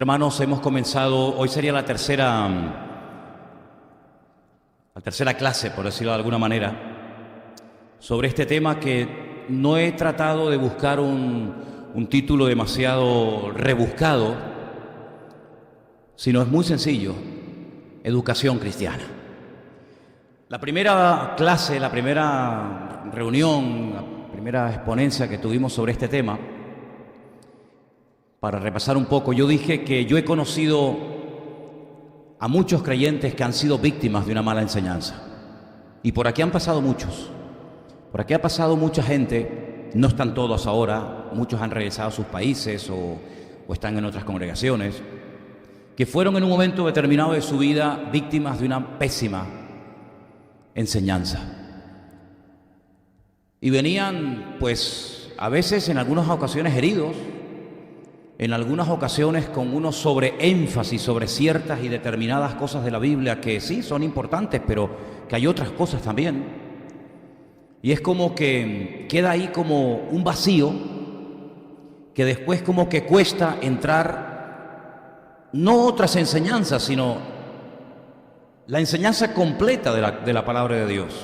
Hermanos, hemos comenzado, hoy sería la tercera clase, por decirlo de alguna manera, sobre este tema que no he tratado de buscar un título demasiado rebuscado, sino es muy sencillo: educación cristiana. La primera clase, la primera reunión, la primera exponencia que tuvimos sobre este tema, para repasar un poco, yo dije que yo he conocido a muchos creyentes que han sido víctimas de una mala enseñanza. Y por aquí han pasado muchos. Por aquí ha pasado mucha gente, no están todos ahora, muchos han regresado a sus países o están en otras congregaciones, que fueron en un momento determinado de su vida víctimas de una pésima enseñanza. Y venían, pues, a veces en algunas ocasiones heridos, en algunas ocasiones con unos sobreénfasis sobre ciertas y determinadas cosas de la Biblia que sí son importantes, pero que hay otras cosas también. Y es como que queda ahí como un vacío que después como que cuesta entrar, no otras enseñanzas, sino la enseñanza completa de la palabra de Dios.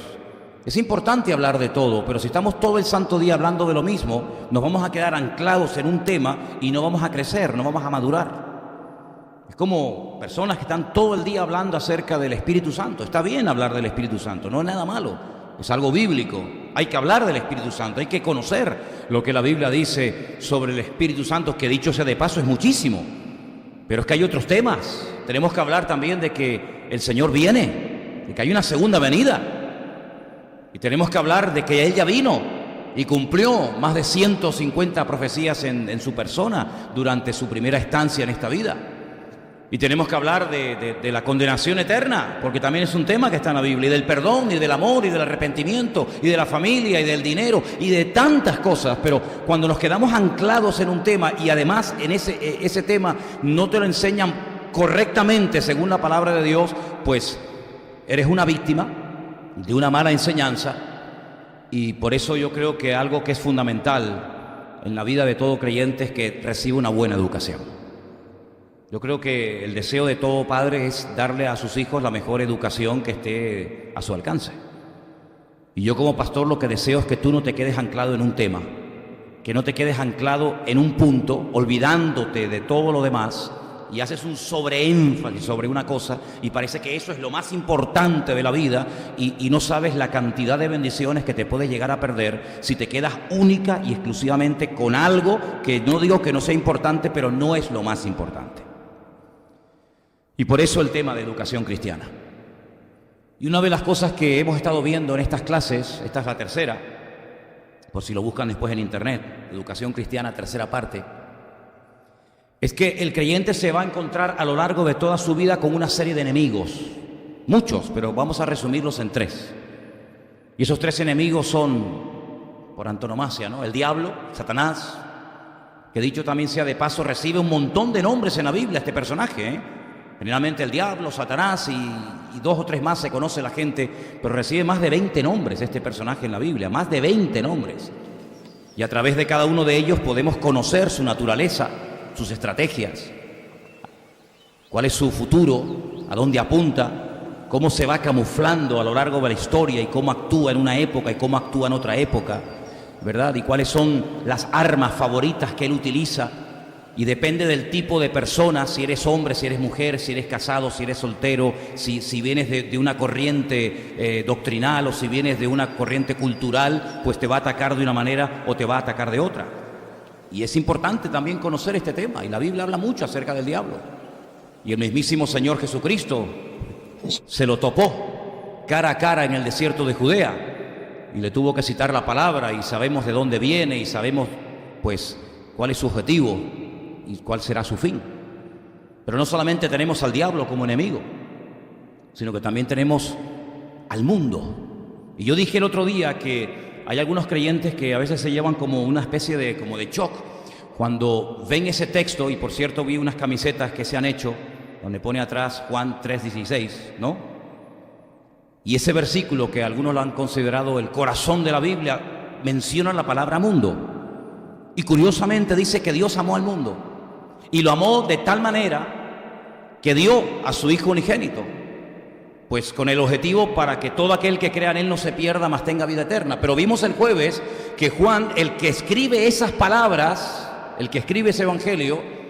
Es importante hablar de todo, pero si estamos todo el santo día hablando de lo mismo, nos vamos a quedar anclados en un tema y no vamos a crecer, no vamos a madurar. Es como personas que están todo el día hablando acerca del Espíritu Santo. Está bien hablar del Espíritu Santo, no es nada malo, es algo bíblico. Hay que hablar del Espíritu Santo, hay que conocer lo que la Biblia dice sobre el Espíritu Santo, que dicho sea de paso es muchísimo. Pero es que hay otros temas. Tenemos que hablar también de que el Señor viene, de que hay una segunda venida. Y tenemos que hablar de que Él ya vino y cumplió más de 150 profecías en su persona durante su primera estancia en esta vida. Y tenemos que hablar de la condenación eterna, porque también es un tema que está en la Biblia, y del perdón, y del amor, y del arrepentimiento, y de la familia, y del dinero, y de tantas cosas. Pero cuando nos quedamos anclados en un tema, y además en ese tema no te lo enseñan correctamente según la palabra de Dios, pues eres una víctima de una mala enseñanza. Y por eso yo creo que algo que es fundamental en la vida de todo creyente es que reciba una buena educación. Yo creo que el deseo de todo padre es darle a sus hijos la mejor educación que esté a su alcance. Y yo como pastor lo que deseo es que tú no te quedes anclado en un tema, que no te quedes anclado en un punto, olvidándote de todo lo demás, y haces un sobreénfasis sobre una cosa y parece que eso es lo más importante de la vida y no sabes la cantidad de bendiciones que te puedes llegar a perder si te quedas única y exclusivamente con algo que no digo que no sea importante, pero no es lo más importante. Y por eso el tema de educación cristiana. Y una de las cosas que hemos estado viendo en estas clases, esta es la tercera, por si lo buscan después en internet, educación cristiana, tercera parte, es que el creyente se va a encontrar a lo largo de toda su vida con una serie de enemigos, muchos, pero vamos a resumirlos en tres. Y esos tres enemigos son, por antonomasia, ¿no? El diablo, Satanás, que dicho también sea de paso, recibe un montón de nombres en la Biblia este personaje, ¿eh? Generalmente el diablo, Satanás y dos o tres más se conoce la gente, pero recibe más de 20 nombres este personaje en la Biblia, más de 20 nombres. Y a través de cada uno de ellos podemos conocer su naturaleza, sus estrategias, cuál es su futuro, a dónde apunta, cómo se va camuflando a lo largo de la historia y cómo actúa en una época y cómo actúa en otra época, ¿verdad? Y cuáles son las armas favoritas que él utiliza. Y depende del tipo de persona, si eres hombre, si eres mujer, si eres casado, si eres soltero, si vienes de una corriente doctrinal o si vienes de una corriente cultural, pues te va a atacar de una manera o te va a atacar de otra. Y es importante también conocer este tema, y la Biblia habla mucho acerca del diablo. Y el mismísimo Señor Jesucristo se lo topó cara a cara en el desierto de Judea, y le tuvo que citar la palabra, y sabemos de dónde viene, y sabemos pues cuál es su objetivo y cuál será su fin. Pero no solamente tenemos al diablo como enemigo, sino que también tenemos al mundo. Y yo dije el otro día que hay algunos creyentes que a veces se llevan como una especie de shock cuando ven ese texto, y por cierto vi unas camisetas que se han hecho donde pone atrás Juan 3:16, ¿no? Y ese versículo que algunos lo han considerado el corazón de la Biblia menciona la palabra mundo. Y curiosamente dice que Dios amó al mundo Y lo amó de tal manera que dio a su Hijo unigénito, pues con el objetivo para que todo aquel que crea en Él no se pierda, mas tenga vida eterna. Pero vimos el jueves que Juan, el que escribe esas palabras, el que escribe ese evangelio,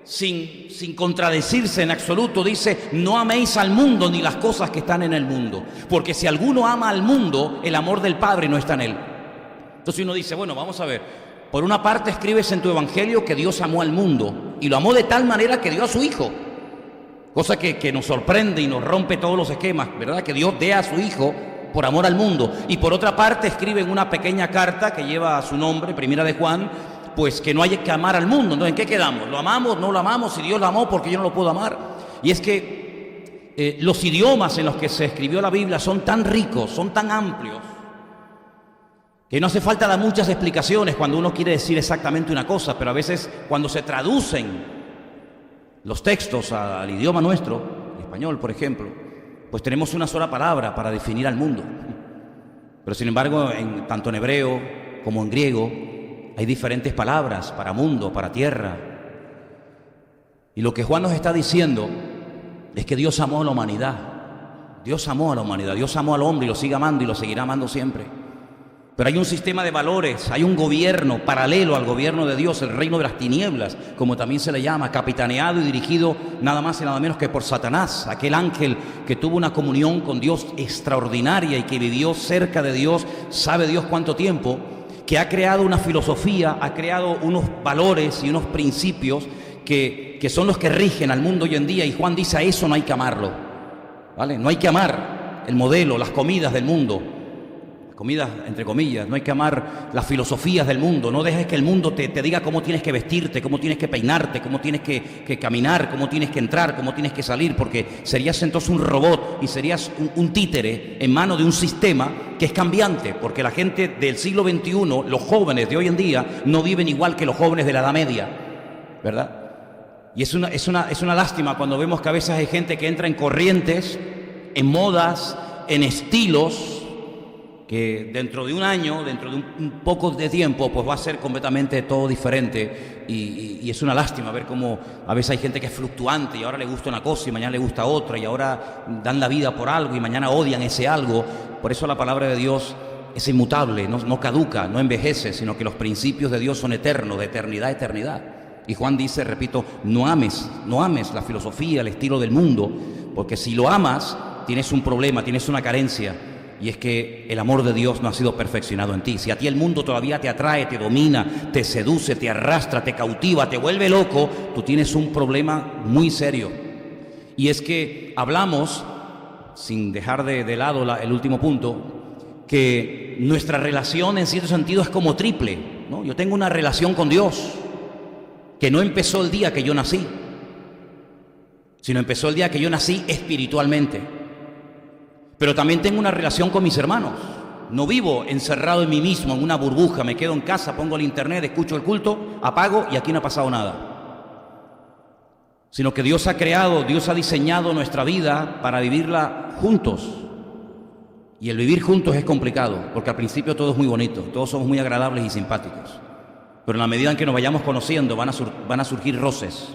sin contradecirse en absoluto, dice: no améis al mundo ni las cosas que están en el mundo, porque si alguno ama al mundo, el amor del Padre no está en él. Entonces uno dice, bueno, vamos a ver, por una parte escribes en tu evangelio que Dios amó al mundo, y lo amó de tal manera que dio a su Hijo, cosa que nos sorprende y nos rompe todos los esquemas, ¿verdad? Que Dios dé a su Hijo por amor al mundo. Y por otra parte escribe en una pequeña carta que lleva su nombre, Primera de Juan, pues que no hay que amar al mundo. Entonces, ¿en qué quedamos? ¿Lo amamos? ¿No lo amamos? Si Dios lo amó, ¿por qué yo no lo puedo amar? Y es que los idiomas en los que se escribió la Biblia son tan ricos, son tan amplios, que no hace falta dar muchas explicaciones cuando uno quiere decir exactamente una cosa, pero a veces cuando se traducen los textos al idioma nuestro, el español por ejemplo, pues tenemos una sola palabra para definir al mundo. Pero sin embargo, tanto en hebreo como en griego, hay diferentes palabras para mundo, para tierra. Y lo que Juan nos está diciendo es que Dios amó a la humanidad. Dios amó a la humanidad, Dios amó al hombre y lo sigue amando y lo seguirá amando siempre. Pero hay un sistema de valores, hay un gobierno paralelo al gobierno de Dios, el reino de las tinieblas, como también se le llama, capitaneado y dirigido nada más y nada menos que por Satanás, aquel ángel que tuvo una comunión con Dios extraordinaria y que vivió cerca de Dios, sabe Dios cuánto tiempo, que ha creado una filosofía, ha creado unos valores y unos principios que son los que rigen al mundo hoy en día. Y Juan dice: a eso no hay que amarlo, ¿vale? No hay que amar el modelo, las comidas del mundo, comidas entre comillas, no hay que amar las filosofías del mundo. No dejes que el mundo te diga cómo tienes que vestirte, cómo tienes que peinarte, cómo tienes que caminar, cómo tienes que entrar, cómo tienes que salir, porque serías entonces un robot y serías un títere en manos de un sistema que es cambiante, porque la gente del siglo XXI, los jóvenes de hoy en día, no viven igual que los jóvenes de la Edad Media, ¿verdad? Y es una lástima cuando vemos que a veces hay gente que entra en corrientes, en modas, en estilos, que dentro de un año, dentro de un poco de tiempo, pues va a ser completamente todo diferente. Y es una lástima ver cómo a veces hay gente que es fluctuante y ahora le gusta una cosa y mañana le gusta otra, y ahora dan la vida por algo y mañana odian ese algo. Por eso la palabra de Dios es inmutable, no caduca, no envejece, sino que los principios de Dios son eternos, de eternidad a eternidad. Y Juan dice, repito, no ames la filosofía, el estilo del mundo, porque si lo amas, tienes un problema, tienes una carencia. Y es que el amor de Dios no ha sido perfeccionado en ti. Si a ti el mundo todavía te atrae, te domina, te seduce, te arrastra, te cautiva, te vuelve loco, tú tienes un problema muy serio. Y es que hablamos, sin dejar de lado el último punto, que nuestra relación en cierto sentido es como triple, ¿no? Yo tengo una relación con Dios que no empezó el día que yo nací, sino empezó el día que yo nací espiritualmente. Pero también tengo una relación con mis hermanos. No vivo encerrado en mí mismo, en una burbuja. Me quedo en casa, pongo el internet, escucho el culto, apago y aquí no ha pasado nada. Sino que Dios ha creado, Dios ha diseñado nuestra vida para vivirla juntos. Y el vivir juntos es complicado, porque al principio todo es muy bonito, todos somos muy agradables y simpáticos. Pero en la medida en que nos vayamos conociendo van a surgir roces.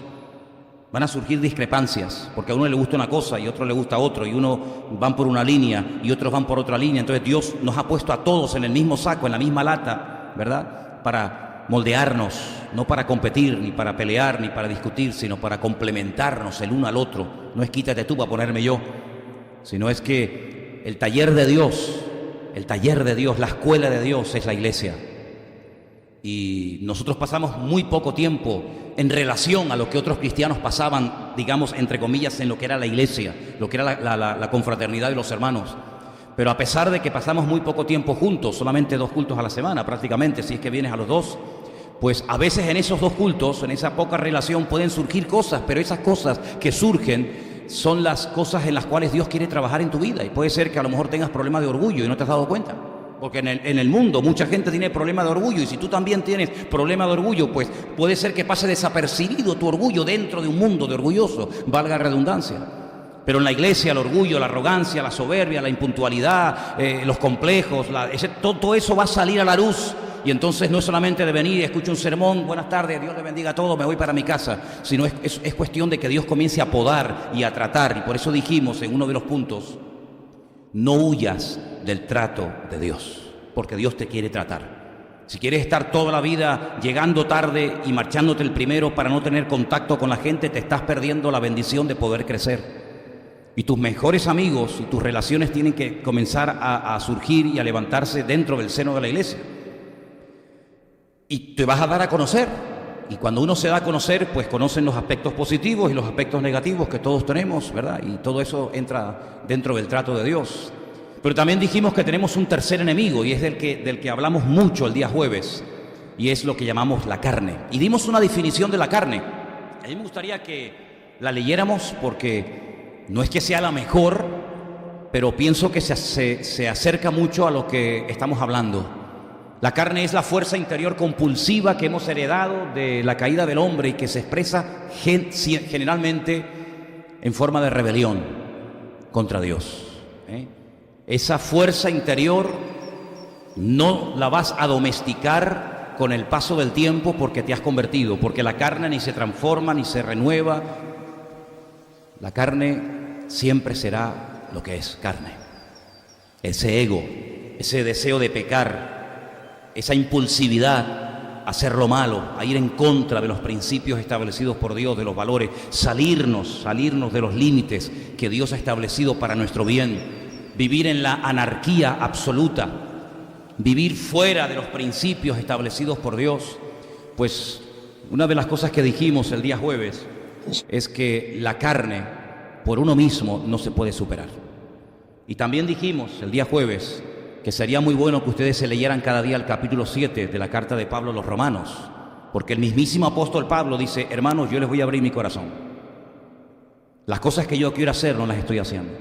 Van a surgir discrepancias, porque a uno le gusta una cosa y a otro le gusta otro, y uno van por una línea y otros van por otra línea. Entonces Dios nos ha puesto a todos en el mismo saco, en la misma lata, ¿verdad? Para moldearnos, no para competir, ni para pelear, ni para discutir, sino para complementarnos el uno al otro. No es quítate tú para ponerme yo, sino es que el taller de Dios, la escuela de Dios es la iglesia. Y nosotros pasamos muy poco tiempo en relación a lo que otros cristianos pasaban, digamos, entre comillas, en lo que era la iglesia, lo que era la confraternidad de los hermanos. Pero a pesar de que pasamos muy poco tiempo juntos, solamente 2 cultos a la semana prácticamente, si es que vienes a los 2, pues a veces en esos 2 cultos, en esa poca relación, pueden surgir cosas, pero esas cosas que surgen son las cosas en las cuales Dios quiere trabajar en tu vida. Y puede ser que a lo mejor tengas problemas de orgullo y no te has dado cuenta. Porque en el mundo mucha gente tiene problema de orgullo, y si tú también tienes problema de orgullo, pues puede ser que pase desapercibido tu orgullo dentro de un mundo de orgullosos, valga la redundancia. Pero en la iglesia el orgullo, la arrogancia, la soberbia, la impuntualidad, los complejos, todo eso va a salir a la luz y entonces no es solamente de venir y escucho un sermón, buenas tardes, Dios le bendiga a todos, me voy para mi casa, sino es cuestión de que Dios comience a podar y a tratar. Y por eso dijimos en uno de los puntos, no huyas del trato de Dios, porque Dios te quiere tratar. Si quieres estar toda la vida llegando tarde y marchándote el primero para no tener contacto con la gente, te estás perdiendo la bendición de poder crecer. Y tus mejores amigos y tus relaciones tienen que comenzar a surgir y a levantarse dentro del seno de la iglesia. Y te vas a dar a conocer. Y cuando uno se da a conocer, pues conocen los aspectos positivos y los aspectos negativos que todos tenemos, ¿verdad? Y todo eso entra dentro del trato de Dios. Pero también dijimos que tenemos un tercer enemigo, y es del que hablamos mucho el día jueves, y es lo que llamamos la carne. Y dimos una definición de la carne. A mí me gustaría que la leyéramos porque no es que sea la mejor, pero pienso que se acerca mucho a lo que estamos hablando. La carne es la fuerza interior compulsiva que hemos heredado de la caída del hombre y que se expresa generalmente en forma de rebelión contra Dios. Esa fuerza interior no la vas a domesticar con el paso del tiempo porque te has convertido, porque la carne ni se transforma ni se renueva. La carne siempre será lo que es carne. Ese ego, ese deseo de pecar, esa impulsividad a hacer lo malo, a ir en contra de los principios establecidos por Dios, de los valores, salirnos de los límites que Dios ha establecido para nuestro bien. Vivir en la anarquía absoluta, vivir fuera de los principios establecidos por Dios. Pues una de las cosas que dijimos el día jueves es que la carne por uno mismo no se puede superar. Y también dijimos el día jueves que sería muy bueno que ustedes se leyeran cada día el capítulo 7 de la carta de Pablo a los Romanos, porque el mismísimo apóstol Pablo dice: hermanos, yo les voy a abrir mi corazón. Las cosas que yo quiero hacer no las estoy haciendo.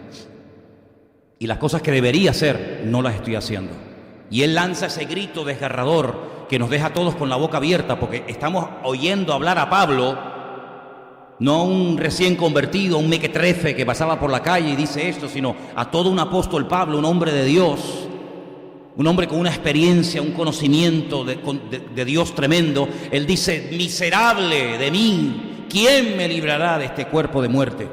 Y las cosas que debería hacer, no las estoy haciendo. Y él lanza ese grito desgarrador que nos deja a todos con la boca abierta, porque estamos oyendo hablar a Pablo, no a un recién convertido, un mequetrefe que pasaba por la calle y dice esto, sino a todo un apóstol Pablo, un hombre de Dios, un hombre con una experiencia, un conocimiento de Dios tremendo. Él dice: miserable de mí, ¿quién me librará de este cuerpo de muerte?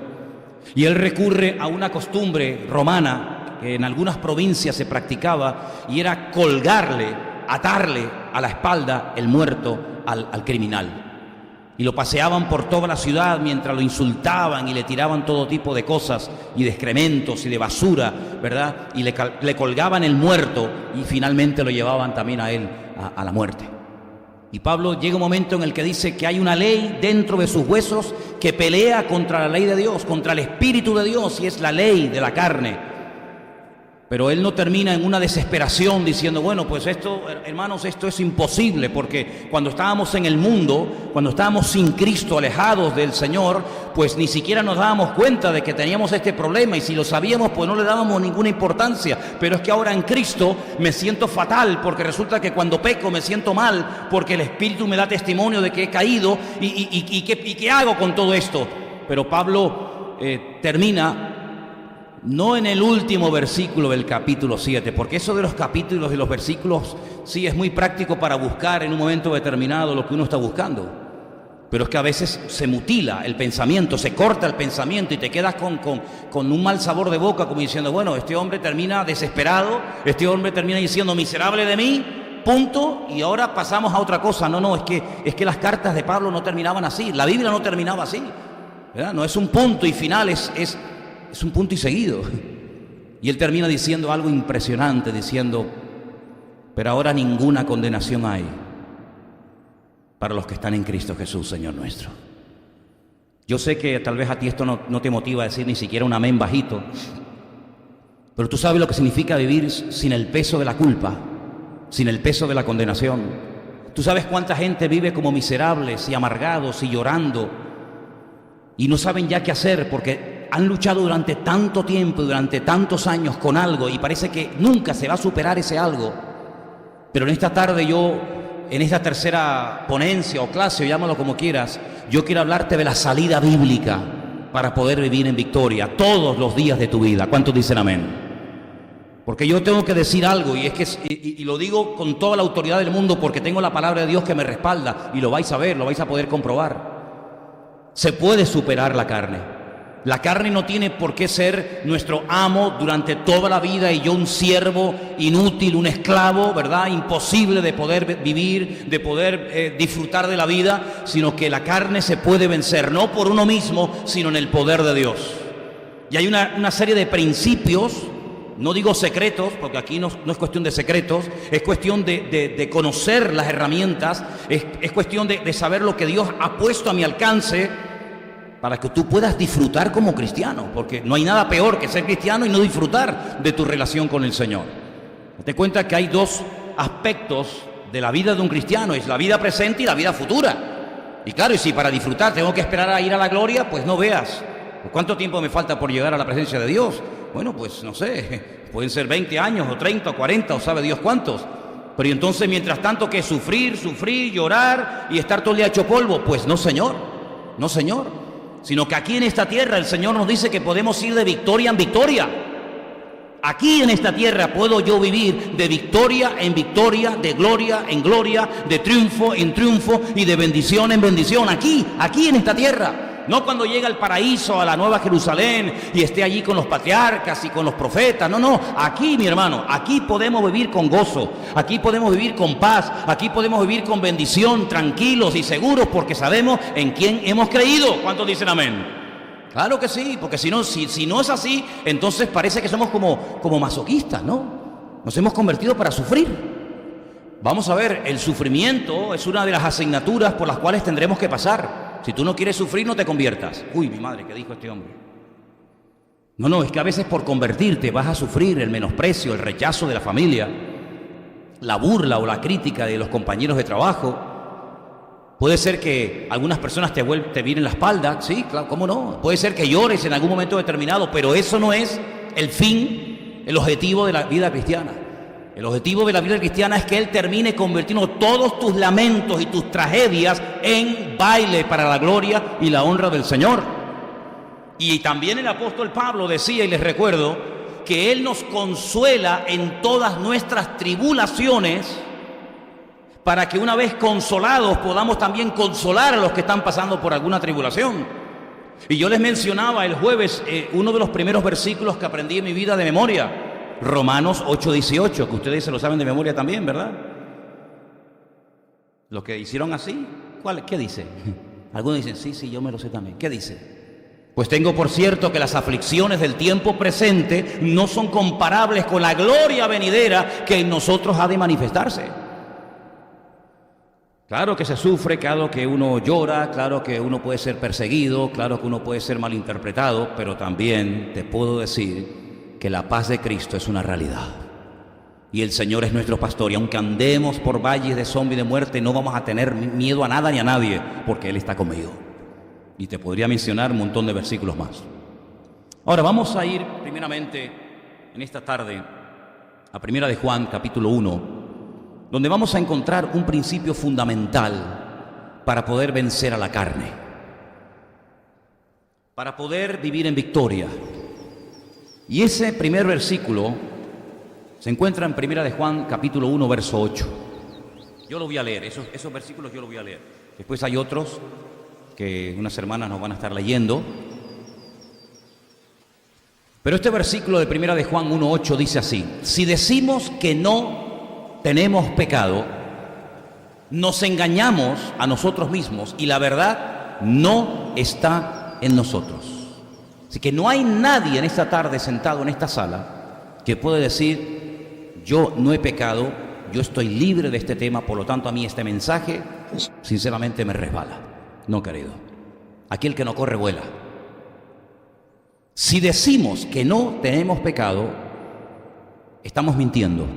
Y él recurre a una costumbre romana que en algunas provincias se practicaba, y era colgarle, atarle a la espalda el muerto al criminal. Y lo paseaban por toda la ciudad mientras lo insultaban y le tiraban todo tipo de cosas y de excrementos y de basura, ¿verdad? Y le colgaban el muerto y finalmente lo llevaban también a él a la muerte. Y Pablo llega un momento en el que dice que hay una ley dentro de sus huesos que pelea contra la ley de Dios, contra el Espíritu de Dios, y es la ley de la carne. Pero él no termina en una desesperación diciendo: bueno, pues esto, hermanos, esto es imposible, porque cuando estábamos en el mundo, cuando estábamos sin Cristo, alejados del Señor, pues ni siquiera nos dábamos cuenta de que teníamos este problema, y si lo sabíamos, pues no le dábamos ninguna importancia. Pero es que ahora en Cristo me siento fatal, porque resulta que cuando peco me siento mal, porque el Espíritu me da testimonio de que he caído, y ¿qué hago con todo esto? Pero Pablo termina no en el último versículo del capítulo 7, porque eso de los capítulos y los versículos sí es muy práctico para buscar en un momento determinado lo que uno está buscando, pero es que a veces se mutila el pensamiento, se corta el pensamiento y te quedas con un mal sabor de boca, como diciendo: bueno, este hombre termina desesperado, este hombre termina diciendo miserable de mí, punto, y ahora pasamos a otra cosa. No, es que las cartas de Pablo no terminaban así, la Biblia no terminaba así, ¿verdad? No es un punto y final, es un punto y seguido. Y él termina diciendo algo impresionante, diciendo: pero ahora ninguna condenación hay para los que están en Cristo Jesús, Señor nuestro. Yo sé que tal vez a ti esto no te motiva a decir ni siquiera un amén bajito, pero tú sabes lo que significa vivir sin el peso de la culpa, sin el peso de la condenación. Tú sabes cuánta gente vive como miserables y amargados y llorando, y no saben ya qué hacer porque han luchado durante tanto tiempo, durante tantos años con algo, y parece que nunca se va a superar ese algo. Pero en esta tarde en esta tercera ponencia o clase, o llámalo como quieras, yo quiero hablarte de la salida bíblica para poder vivir en victoria todos los días de tu vida. ¿Cuántos dicen amén? Porque yo tengo que decir algo, y es que y lo digo con toda la autoridad del mundo, porque tengo la palabra de Dios que me respalda, y lo vais a ver, lo vais a poder comprobar. Se puede superar la carne. La carne no tiene por qué ser nuestro amo durante toda la vida y yo un siervo inútil, un esclavo, ¿verdad? Imposible de poder vivir, de poder disfrutar de la vida, sino que la carne se puede vencer, no por uno mismo, sino en el poder de Dios. Y hay una serie de principios, no digo secretos, porque aquí no es cuestión de secretos, es cuestión de conocer las herramientas, es cuestión de saber lo que Dios ha puesto a mi alcance, para que tú puedas disfrutar como cristiano, porque no hay nada peor que ser cristiano y no disfrutar de tu relación con el Señor. Te cuenta que hay dos aspectos de la vida de un cristiano, es la vida presente y la vida futura. Y claro, y si para disfrutar tengo que esperar a ir a la gloria, pues no veas. ¿Cuánto tiempo me falta por llegar a la presencia de Dios? Bueno, pues no sé, pueden ser 20 años o 30 o 40 o sabe Dios cuántos. Pero entonces, mientras tanto, ¿qué? Sufrir, llorar y estar todo el día hecho polvo. Pues no, Señor, no, Señor. Sino que aquí en esta tierra el Señor nos dice que podemos ir de victoria en victoria. Aquí en esta tierra puedo yo vivir de victoria en victoria, de gloria en gloria, de triunfo en triunfo y de bendición en bendición. Aquí en esta tierra. No cuando llega al paraíso, a la Nueva Jerusalén y esté allí con los patriarcas y con los profetas. No, aquí, mi hermano, aquí podemos vivir con gozo, aquí podemos vivir con paz, aquí podemos vivir con bendición, tranquilos y seguros porque sabemos en quién hemos creído. ¿Cuántos dicen amén? Claro que sí, porque si no es así, entonces parece que somos como masoquistas, ¿no? Nos hemos convertido para sufrir. Vamos a ver, el sufrimiento es una de las asignaturas por las cuales tendremos que pasar. Si tú no quieres sufrir, no te conviertas. Uy, mi madre, ¿qué dijo este hombre? No, es que a veces por convertirte vas a sufrir el menosprecio, el rechazo de la familia, la burla o la crítica de los compañeros de trabajo. Puede ser que algunas personas te viren la espalda, sí, claro, ¿cómo no? Puede ser que llores en algún momento determinado, pero eso no es el fin, el objetivo de la vida cristiana. El objetivo de la vida cristiana es que Él termine convirtiendo todos tus lamentos y tus tragedias en baile para la gloria y la honra del Señor. Y también el apóstol Pablo decía, y les recuerdo, que Él nos consuela en todas nuestras tribulaciones para que una vez consolados podamos también consolar a los que están pasando por alguna tribulación. Y yo les mencionaba el jueves uno de los primeros versículos que aprendí en mi vida de memoria, Romanos 8:18, que ustedes se lo saben de memoria también, ¿verdad? Los que hicieron así, ¿qué dice? Algunos dicen, sí, yo me lo sé también. ¿Qué dice? Pues tengo por cierto que las aflicciones del tiempo presente no son comparables con la gloria venidera que en nosotros ha de manifestarse. Claro que se sufre, claro que uno llora, claro que uno puede ser perseguido, claro que uno puede ser malinterpretado, pero también te puedo decir que la paz de Cristo es una realidad. Y el Señor es nuestro pastor, y aunque andemos por valles de sombra y de muerte, no vamos a tener miedo a nada ni a nadie, porque Él está conmigo. Y te podría mencionar un montón de versículos más. Ahora vamos a ir primeramente en esta tarde a Primera de Juan, capítulo 1, donde vamos a encontrar un principio fundamental para poder vencer a la carne, para poder vivir en victoria. Y ese primer versículo se encuentra en Primera de Juan, capítulo 1, verso 8. Yo lo voy a leer, esos versículos yo lo voy a leer. Después hay otros que unas hermanas nos van a estar leyendo. Pero este versículo de Primera de Juan 1, 8 dice así: si decimos que no tenemos pecado, nos engañamos a nosotros mismos y la verdad no está en nosotros. Así que no hay nadie en esta tarde sentado en esta sala que puede decir, yo no he pecado, yo estoy libre de este tema, por lo tanto a mí este mensaje sinceramente me resbala. No, querido. Aquí el que no corre vuela. Si decimos que no tenemos pecado, estamos mintiendo.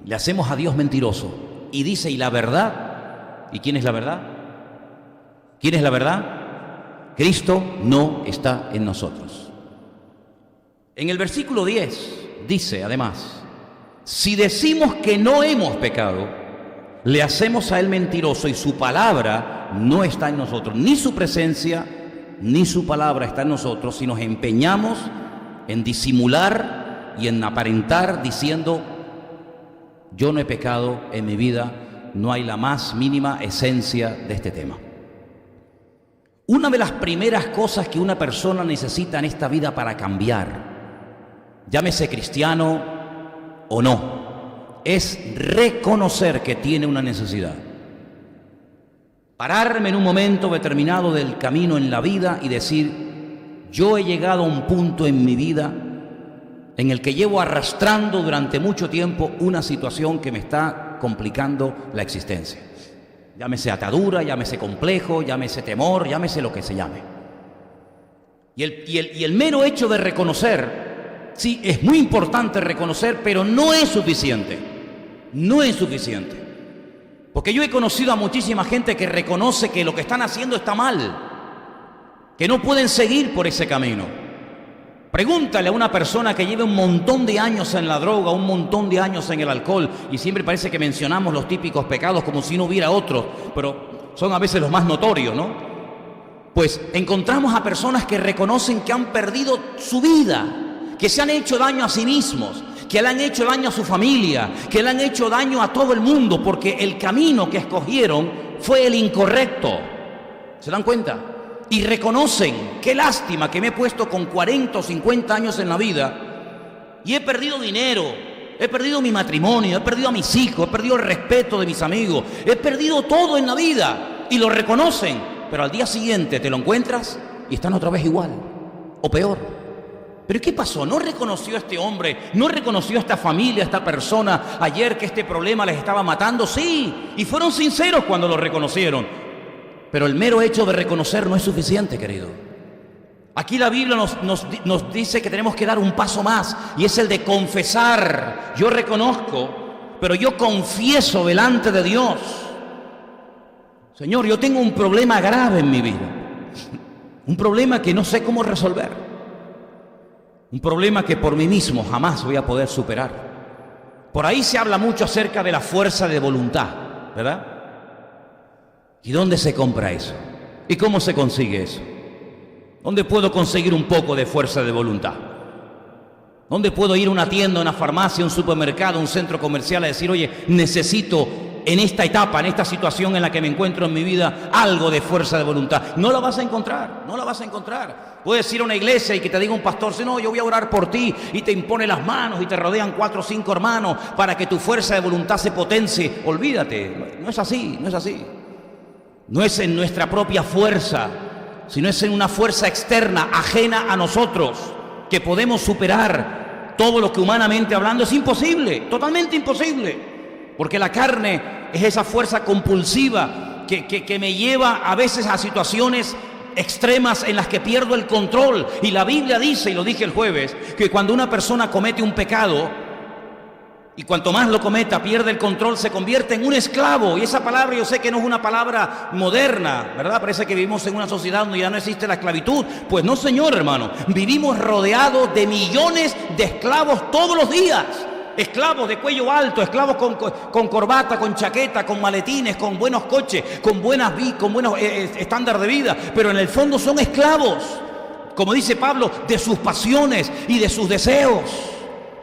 Le hacemos a Dios mentiroso. Y dice, ¿y la verdad? ¿Y quién es la verdad? ¿Quién es la verdad? Cristo no está en nosotros. En el versículo 10 dice además, si decimos que no hemos pecado, le hacemos a Él mentiroso y su palabra no está en nosotros. Ni su presencia ni su palabra está en nosotros si nos empeñamos en disimular y en aparentar diciendo, yo no he pecado en mi vida, no hay la más mínima esencia de este tema. Una de las primeras cosas que una persona necesita en esta vida para cambiar, llámese cristiano o no, es reconocer que tiene una necesidad. Pararme en un momento determinado del camino en la vida y decir, yo he llegado a un punto en mi vida en el que llevo arrastrando durante mucho tiempo una situación que me está complicando la existencia. Llámese atadura, llámese complejo, llámese temor, llámese lo que se llame. Y el mero hecho de reconocer, sí, es muy importante reconocer, pero no es suficiente. No es suficiente. Porque yo he conocido a muchísima gente que reconoce que lo que están haciendo está mal, que no pueden seguir por ese camino. Pregúntale a una persona que lleve un montón de años en la droga, un montón de años en el alcohol, y siempre parece que mencionamos los típicos pecados como si no hubiera otros, pero son a veces los más notorios, ¿no? Pues encontramos a personas que reconocen que han perdido su vida, que se han hecho daño a sí mismos, que le han hecho daño a su familia, que le han hecho daño a todo el mundo, porque el camino que escogieron fue el incorrecto. ¿Se dan cuenta? Y reconocen, qué lástima que me he puesto con 40 o 50 años en la vida y he perdido dinero, he perdido mi matrimonio, he perdido a mis hijos, he perdido el respeto de mis amigos, he perdido todo en la vida, y lo reconocen, pero al día siguiente te lo encuentras y están otra vez igual o peor. ¿Pero qué pasó? ¿No reconoció a este hombre? ¿No reconoció a esta familia, a esta persona ayer que este problema les estaba matando? Sí, y fueron sinceros cuando lo reconocieron. Pero el mero hecho de reconocer no es suficiente, querido. Aquí la Biblia nos dice que tenemos que dar un paso más, y es el de confesar. Yo reconozco, pero yo confieso delante de Dios. Señor, yo tengo un problema grave en mi vida. Un problema que no sé cómo resolver. Un problema que por mí mismo jamás voy a poder superar. Por ahí se habla mucho acerca de la fuerza de voluntad, ¿verdad? ¿Y dónde se compra eso? ¿Y cómo se consigue eso? ¿Dónde puedo conseguir un poco de fuerza de voluntad? ¿Dónde puedo ir a una tienda, a una farmacia, a un supermercado, a un centro comercial a decir, oye, necesito en esta etapa, en esta situación en la que me encuentro en mi vida, algo de fuerza de voluntad? No la vas a encontrar, no la vas a encontrar. Puedes ir a una iglesia y que te diga un pastor, si no, yo voy a orar por ti, y te impone las manos y te rodean 4 o 5 hermanos para que tu fuerza de voluntad se potencie. Olvídate, no es así, no es así. No es en nuestra propia fuerza, sino es en una fuerza externa, ajena a nosotros, que podemos superar todo lo que humanamente hablando es imposible, totalmente imposible. Porque la carne es esa fuerza compulsiva que me lleva a veces a situaciones extremas en las que pierdo el control. Y la Biblia dice, y lo dije el jueves, que cuando una persona comete un pecado, y cuanto más lo cometa, pierde el control, se convierte en un esclavo. Y esa palabra yo sé que no es una palabra moderna, ¿verdad? Parece que vivimos en una sociedad donde ya no existe la esclavitud. Pues no, señor, hermano. Vivimos rodeados de millones de esclavos todos los días. Esclavos de cuello alto, esclavos con corbata, con chaqueta, con maletines, con buenos coches, con buenos estándares de vida. Pero en el fondo son esclavos, como dice Pablo, de sus pasiones y de sus deseos,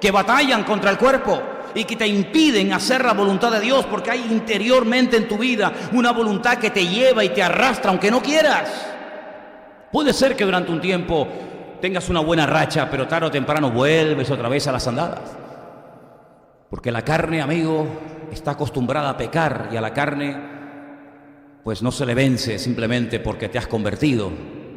que batallan contra el cuerpo y que te impiden hacer la voluntad de Dios, porque hay interiormente en tu vida una voluntad que te lleva y te arrastra aunque no quieras. Puede ser que durante un tiempo tengas una buena racha, pero tarde o temprano vuelves otra vez a las andadas. Porque la carne, amigo, está acostumbrada a pecar, y a la carne pues no se le vence simplemente porque te has convertido.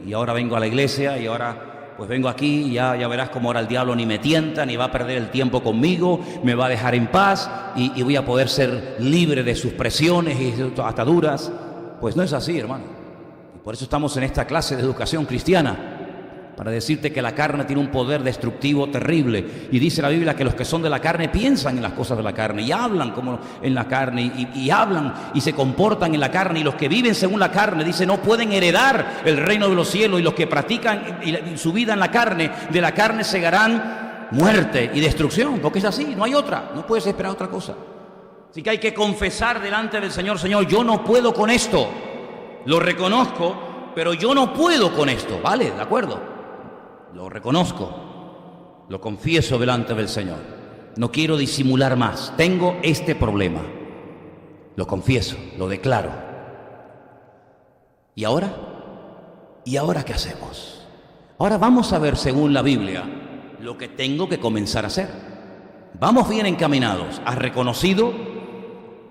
Y ahora vengo a la iglesia y ahora pues vengo aquí y ya verás cómo ahora el diablo ni me tienta, ni va a perder el tiempo conmigo, me va a dejar en paz y voy a poder ser libre de sus presiones y sus ataduras. Pues no es así, hermano. Y por eso estamos en esta clase de educación cristiana, para decirte que la carne tiene un poder destructivo terrible. Y dice la Biblia que los que son de la carne piensan en las cosas de la carne y hablan como en la carne y hablan y se comportan en la carne. Y los que viven según la carne, dice, no pueden heredar el reino de los cielos. Y los que practican su vida en la carne, de la carne segarán muerte y destrucción. Porque es así, no hay otra, no puedes esperar otra cosa. Así que hay que confesar delante del Señor, Señor, yo no puedo con esto. Lo reconozco, pero yo no puedo con esto. Vale, de acuerdo. Lo reconozco. Lo confieso delante del Señor. No quiero disimular más. Tengo este problema. Lo confieso, lo declaro. ¿Y ahora? ¿Y ahora qué hacemos? Ahora vamos a ver, según la Biblia, lo que tengo que comenzar a hacer. Vamos bien encaminados. Has reconocido,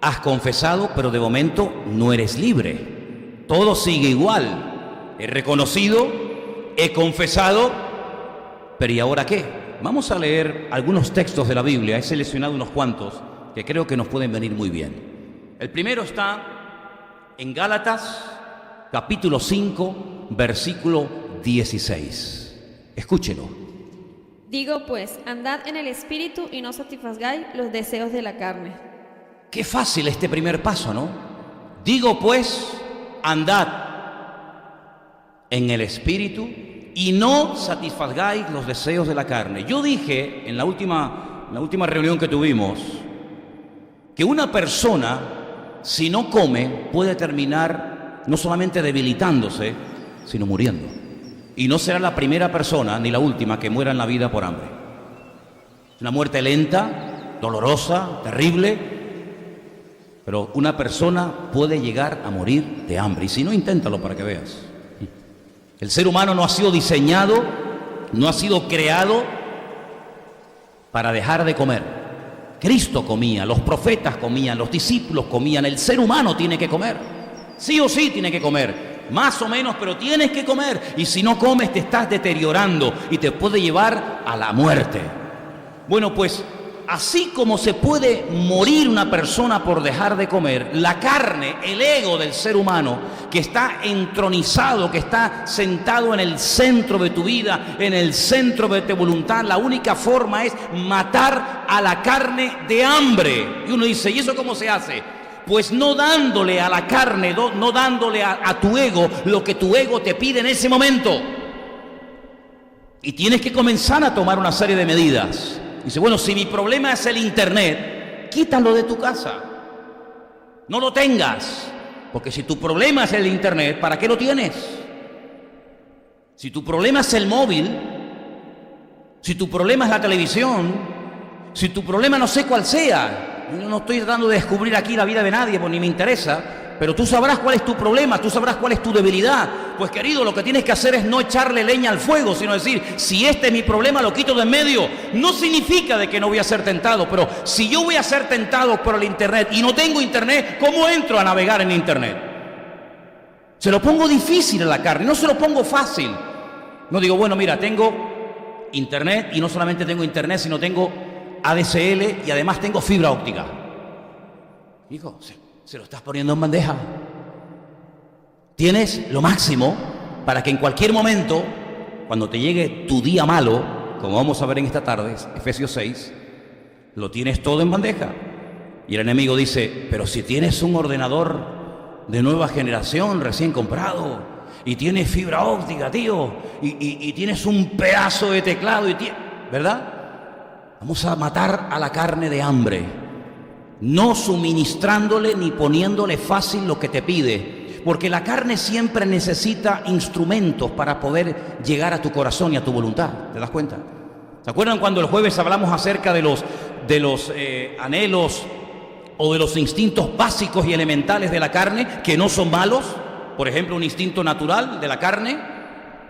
has confesado, pero de momento no eres libre. Todo sigue igual. He reconocido, he confesado, pero ¿y ahora qué? Vamos a leer algunos textos de la Biblia. He seleccionado unos cuantos que creo que nos pueden venir muy bien. El primero está en Gálatas, capítulo 5, versículo 16. Escúchelo. Digo pues, andad en el Espíritu y no satisfagáis los deseos de la carne. Qué fácil este primer paso, ¿no? Digo pues, andad en el Espíritu y no satisfagáis los deseos de la carne. Yo dije en la última reunión que tuvimos que una persona, si no come, puede terminar no solamente debilitándose, sino muriendo. Y no será la primera persona ni la última que muera en la vida por hambre. Es una muerte lenta, dolorosa, terrible, pero una persona puede llegar a morir de hambre. Y si no, inténtalo para que veas. El ser humano no ha sido diseñado, no ha sido creado para dejar de comer. Cristo comía, los profetas comían, los discípulos comían, el ser humano tiene que comer. Sí o sí tiene que comer, más o menos, pero tienes que comer. Y si no comes te estás deteriorando y te puede llevar a la muerte. Bueno, pues así como se puede morir una persona por dejar de comer, la carne, el ego del ser humano, que está entronizado, que está sentado en el centro de tu vida, en el centro de tu voluntad, la única forma es matar a la carne de hambre. Y uno dice, ¿y eso cómo se hace? Pues no dándole a la carne, no dándole a tu ego lo que tu ego te pide en ese momento. Y tienes que comenzar a tomar una serie de medidas. Dice, bueno, si mi problema es el internet, quítalo de tu casa. No lo tengas. Porque si tu problema es el internet, ¿para qué lo tienes? Si tu problema es el móvil, si tu problema es la televisión, si tu problema no sé cuál sea, no estoy tratando de descubrir aquí la vida de nadie, pues ni me interesa, pero tú sabrás cuál es tu problema, tú sabrás cuál es tu debilidad. Pues querido, lo que tienes que hacer es no echarle leña al fuego, sino decir, si este es mi problema, lo quito de en medio. No significa de que no voy a ser tentado, pero si yo voy a ser tentado por el internet y no tengo internet, ¿cómo entro a navegar en internet? Se lo pongo difícil a la carne, no se lo pongo fácil. No digo, bueno, mira, tengo internet y no solamente tengo internet, sino tengo ADSL y además tengo fibra óptica. Hijo, se lo estás poniendo en bandeja. Tienes lo máximo para que en cualquier momento, cuando te llegue tu día malo, como vamos a ver en esta tarde, Efesios 6, lo tienes todo en bandeja. Y el enemigo dice, pero si tienes un ordenador de nueva generación recién comprado, y tienes fibra óptica, tío, y tienes un pedazo de teclado, ¿verdad? Vamos a matar a la carne de hambre, no suministrándole ni poniéndole fácil lo que te pide, porque la carne siempre necesita instrumentos para poder llegar a tu corazón y a tu voluntad. ¿Te das cuenta? ¿Se acuerdan cuando el jueves hablamos acerca de los anhelos o de los instintos básicos y elementales de la carne, que no son malos? Por ejemplo, un instinto natural de la carne,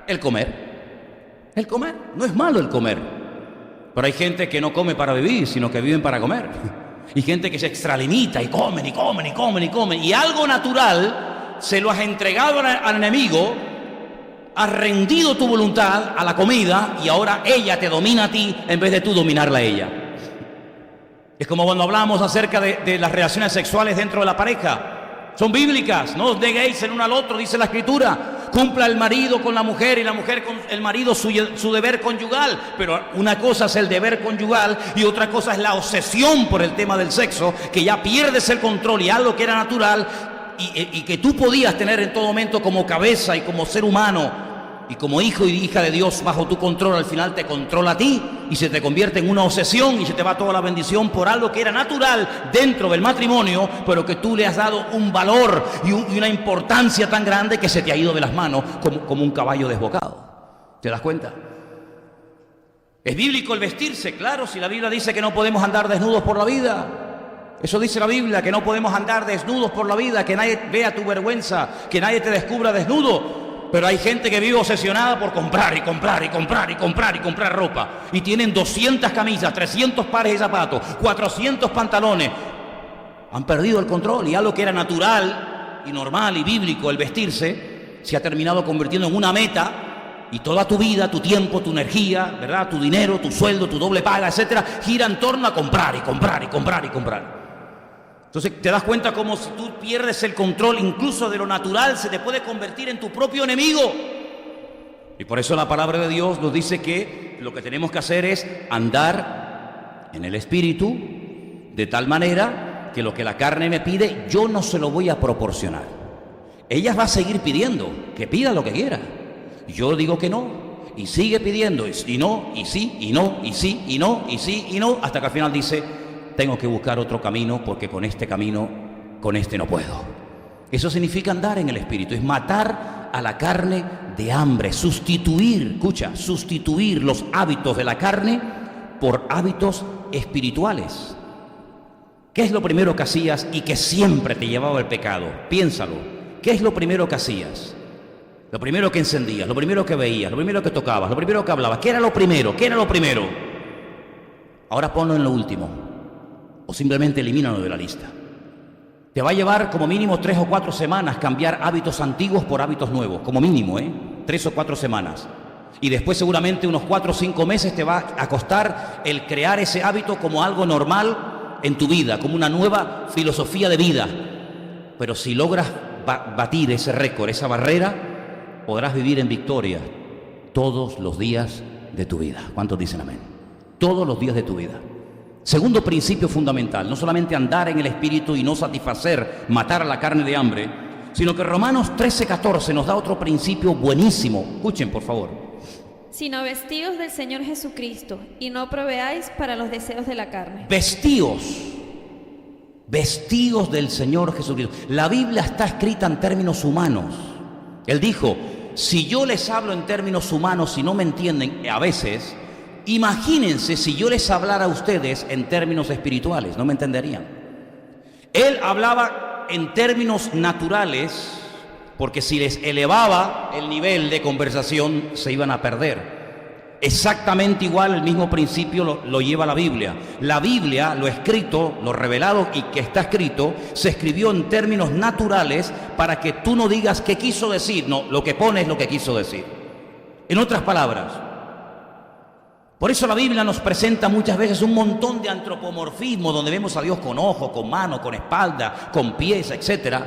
el comer. El comer, no es malo el comer. Pero hay gente que no come para vivir, sino que viven para comer. Y gente que se extralimita y comen y comen y comen y comen. Y algo natural se lo has entregado al enemigo, has rendido tu voluntad a la comida y ahora ella te domina a ti en vez de tú dominarla a ella. Es como cuando hablamos acerca de las relaciones sexuales dentro de la pareja. Son bíblicas, no os neguéis el uno al otro, dice la Escritura. Cumpla el marido con la mujer y la mujer con el marido su deber conyugal. Pero una cosa es el deber conyugal y otra cosa es la obsesión por el tema del sexo, que ya pierdes el control y algo que era natural y que tú podías tener en todo momento como cabeza y como ser humano y como hijo y hija de Dios bajo tu control, al final te controla a ti y se te convierte en una obsesión y se te va toda la bendición por algo que era natural dentro del matrimonio, pero que tú le has dado un valor y una importancia tan grande que se te ha ido de las manos como un caballo desbocado. ¿Te das cuenta? ¿Es bíblico el vestirse? Claro, si la Biblia dice que no podemos andar desnudos por la vida. Eso dice la Biblia, que no podemos andar desnudos por la vida, que nadie vea tu vergüenza, que nadie te descubra desnudo. Pero hay gente que vive obsesionada por comprar y comprar y comprar y comprar y comprar ropa. Y tienen 200 camisas, 300 pares de zapatos, 400 pantalones. Han perdido el control y algo que era natural y normal y bíblico, el vestirse, se ha terminado convirtiendo en una meta. Y toda tu vida, tu tiempo, tu energía, ¿verdad? Tu dinero, tu sueldo, tu doble paga, etcétera, gira en torno a comprar y comprar y comprar y comprar. Entonces te das cuenta como si tú pierdes el control incluso de lo natural, se te puede convertir en tu propio enemigo. Y por eso la palabra de Dios nos dice que lo que tenemos que hacer es andar en el Espíritu de tal manera que lo que la carne me pide, yo no se lo voy a proporcionar. Ella va a seguir pidiendo, que pida lo que quiera. Yo digo que no, y sigue pidiendo, y no, y sí, y no, y sí, y no, y sí, y no, hasta que al final dice, tengo que buscar otro camino, porque con este camino, con este no puedo. Eso significa andar en el Espíritu, es matar a la carne de hambre, sustituir, escucha, sustituir los hábitos de la carne por hábitos espirituales. ¿Qué es lo primero que hacías y que siempre te llevaba al pecado? Piénsalo, ¿qué es lo primero que hacías? Lo primero que encendías, lo primero que veías, lo primero que tocabas, lo primero que hablabas. ¿Qué era lo primero? ¿Qué era lo primero? Ahora ponlo en lo último. O simplemente elimínalo de la lista. Te va a llevar como mínimo 3 o 4 semanas cambiar hábitos antiguos por hábitos nuevos. Como mínimo, 3 o 4 semanas. Y después seguramente unos 4 o 5 meses te va a costar el crear ese hábito como algo normal en tu vida, como una nueva filosofía de vida. Pero si logras batir ese récord, esa barrera, podrás vivir en victoria todos los días de tu vida. ¿Cuántos dicen amén? Todos los días de tu vida. Segundo principio fundamental, no solamente andar en el Espíritu y no satisfacer, matar a la carne de hambre, sino que Romanos 13:14 nos da otro principio buenísimo. Escuchen, por favor. Sino vestidos del Señor Jesucristo, y no proveáis para los deseos de la carne. Vestidos del Señor Jesucristo. La Biblia está escrita en términos humanos. Él dijo, si yo les hablo en términos humanos y no me entienden a veces, imagínense si yo les hablara a ustedes en términos espirituales, no me entenderían. Él hablaba en términos naturales, porque si les elevaba el nivel de conversación se iban a perder. Exactamente igual, el mismo principio lo lleva la Biblia. La Biblia, lo escrito, lo revelado y que está escrito, se escribió en términos naturales para que tú no digas qué quiso decir. No, lo que pone es lo que quiso decir. En otras palabras, por eso la Biblia nos presenta muchas veces un montón de antropomorfismo, donde vemos a Dios con ojos, con manos, con espalda, con pies, etc.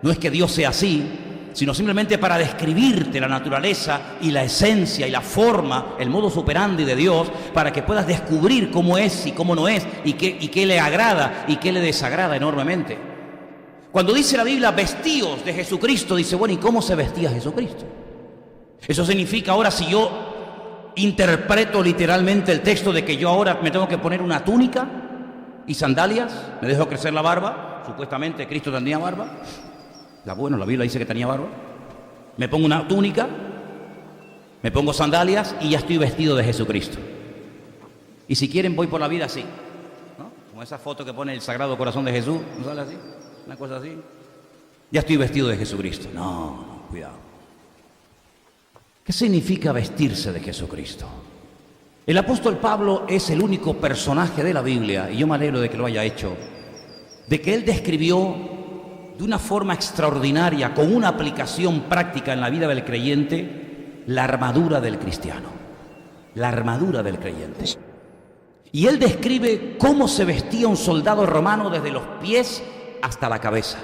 No es que Dios sea así, sino simplemente para describirte la naturaleza y la esencia y la forma, el modus operandi de Dios, para que puedas descubrir cómo es y cómo no es, y qué le agrada y qué le desagrada enormemente. Cuando dice la Biblia vestidos de Jesucristo, dice, bueno, ¿y cómo se vestía Jesucristo? Eso significa, ahora si yo interpreto literalmente el texto de que yo ahora me tengo que poner una túnica y sandalias, me dejo crecer la barba, supuestamente Cristo tenía barba. Bueno, la Biblia dice que tenía barba. Me pongo una túnica, me pongo sandalias y ya estoy vestido de Jesucristo. Y si quieren voy por la vida así, ¿no? Como esa foto que pone el Sagrado Corazón de Jesús, ¿no sale así? Una cosa así. Ya estoy vestido de Jesucristo. No, cuidado. ¿Qué significa vestirse de Jesucristo? El apóstol Pablo es el único personaje de la Biblia, y yo me alegro de que lo haya hecho, de que él describió de una forma extraordinaria, con una aplicación práctica en la vida del creyente, la armadura del cristiano, la armadura del creyente. Y él describe cómo se vestía un soldado romano desde los pies hasta la cabeza.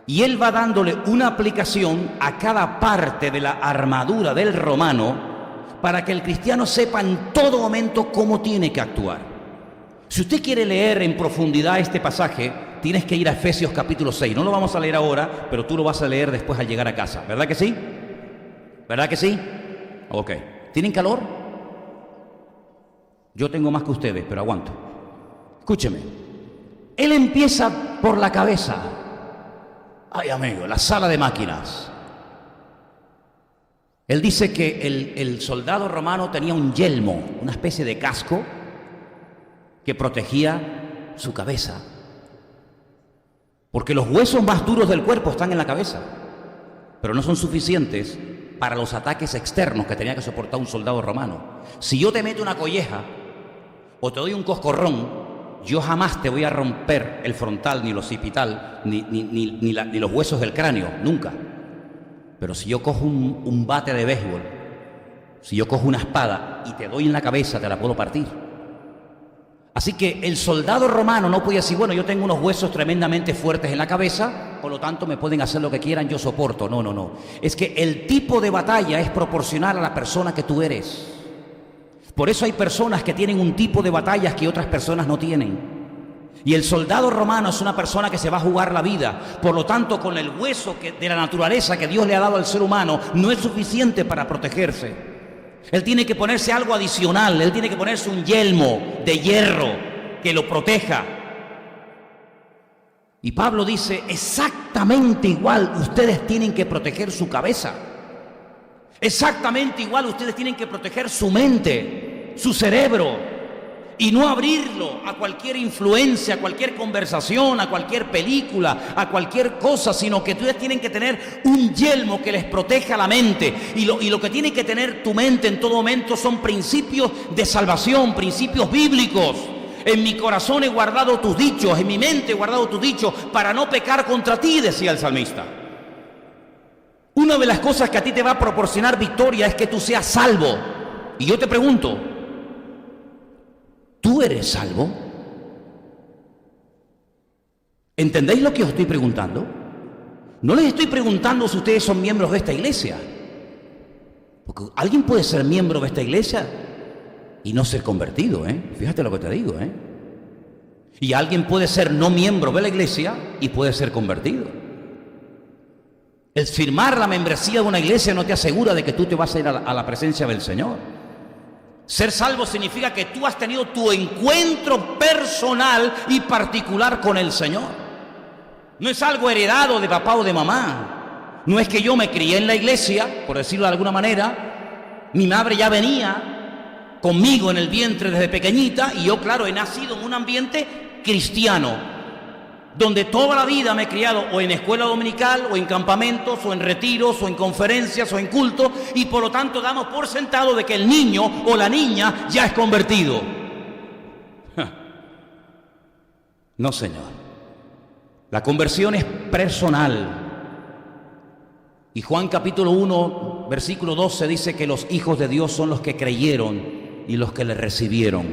Y él va dándole una aplicación a cada parte de la armadura del romano para que el cristiano sepa en todo momento cómo tiene que actuar. Si usted quiere leer en profundidad este pasaje, tienes que ir a Efesios capítulo 6. No lo vamos a leer ahora, pero tú lo vas a leer después al llegar a casa. ¿Verdad que sí? ¿Verdad que sí? Ok. ¿Tienen calor? Yo tengo más que ustedes, pero aguanto. Escúcheme. Él empieza por la cabeza. Ay, amigo, la sala de máquinas. Él dice que el soldado romano tenía un yelmo, una especie de casco que protegía su cabeza. Porque los huesos más duros del cuerpo están en la cabeza, pero no son suficientes para los ataques externos que tenía que soportar un soldado romano. Si yo te meto una colleja o te doy un coscorrón, yo jamás te voy a romper el frontal, ni el occipital, ni los huesos del cráneo, nunca. Pero si yo cojo un bate de béisbol, si yo cojo una espada y te doy en la cabeza, te la puedo partir. Así que el soldado romano no podía decir, bueno, yo tengo unos huesos tremendamente fuertes en la cabeza, por lo tanto me pueden hacer lo que quieran, yo soporto. No, no, no. Es que el tipo de batalla es proporcional a la persona que tú eres. Por eso hay personas que tienen un tipo de batallas que otras personas no tienen. Y el soldado romano es una persona que se va a jugar la vida. Por lo tanto, con el hueso de la naturaleza que Dios le ha dado al ser humano, no es suficiente para protegerse. Él tiene que ponerse algo adicional. Él tiene que ponerse un yelmo de hierro que lo proteja. Y Pablo dice, exactamente igual ustedes tienen que proteger su cabeza. Exactamente igual ustedes tienen que proteger su mente, su cerebro. Y no abrirlo a cualquier influencia, a cualquier conversación, a cualquier película, a cualquier cosa, sino que ustedes tienen que tener un yelmo que les proteja la mente. Y lo que tiene que tener tu mente en todo momento son principios de salvación, principios bíblicos. En mi corazón he guardado tus dichos, en mi mente he guardado tus dichos, para no pecar contra ti, decía el salmista. Una de las cosas que a ti te va a proporcionar victoria es que tú seas salvo. Y yo te pregunto, ¿tú eres salvo? ¿Entendéis lo que os estoy preguntando? No les estoy preguntando si ustedes son miembros de esta iglesia. Porque alguien puede ser miembro de esta iglesia y no ser convertido, Fíjate lo que te digo, Y alguien puede ser no miembro de la iglesia y puede ser convertido. El firmar la membresía de una iglesia no te asegura de que tú te vas a ir a la presencia del Señor. Ser salvo significa que tú has tenido tu encuentro personal y particular con el Señor. No es algo heredado de papá o de mamá. No es que yo me crié en la iglesia, por decirlo de alguna manera. Mi madre ya venía conmigo en el vientre desde pequeñita y yo, claro, he nacido en un ambiente cristiano, donde toda la vida me he criado o en escuela dominical, o en campamentos, o en retiros, o en conferencias, o en culto, y por lo tanto damos por sentado de que el niño o la niña ya es convertido. No, Señor. La conversión es personal. Y Juan capítulo 1, versículo 12 dice que los hijos de Dios son los que creyeron y los que le recibieron,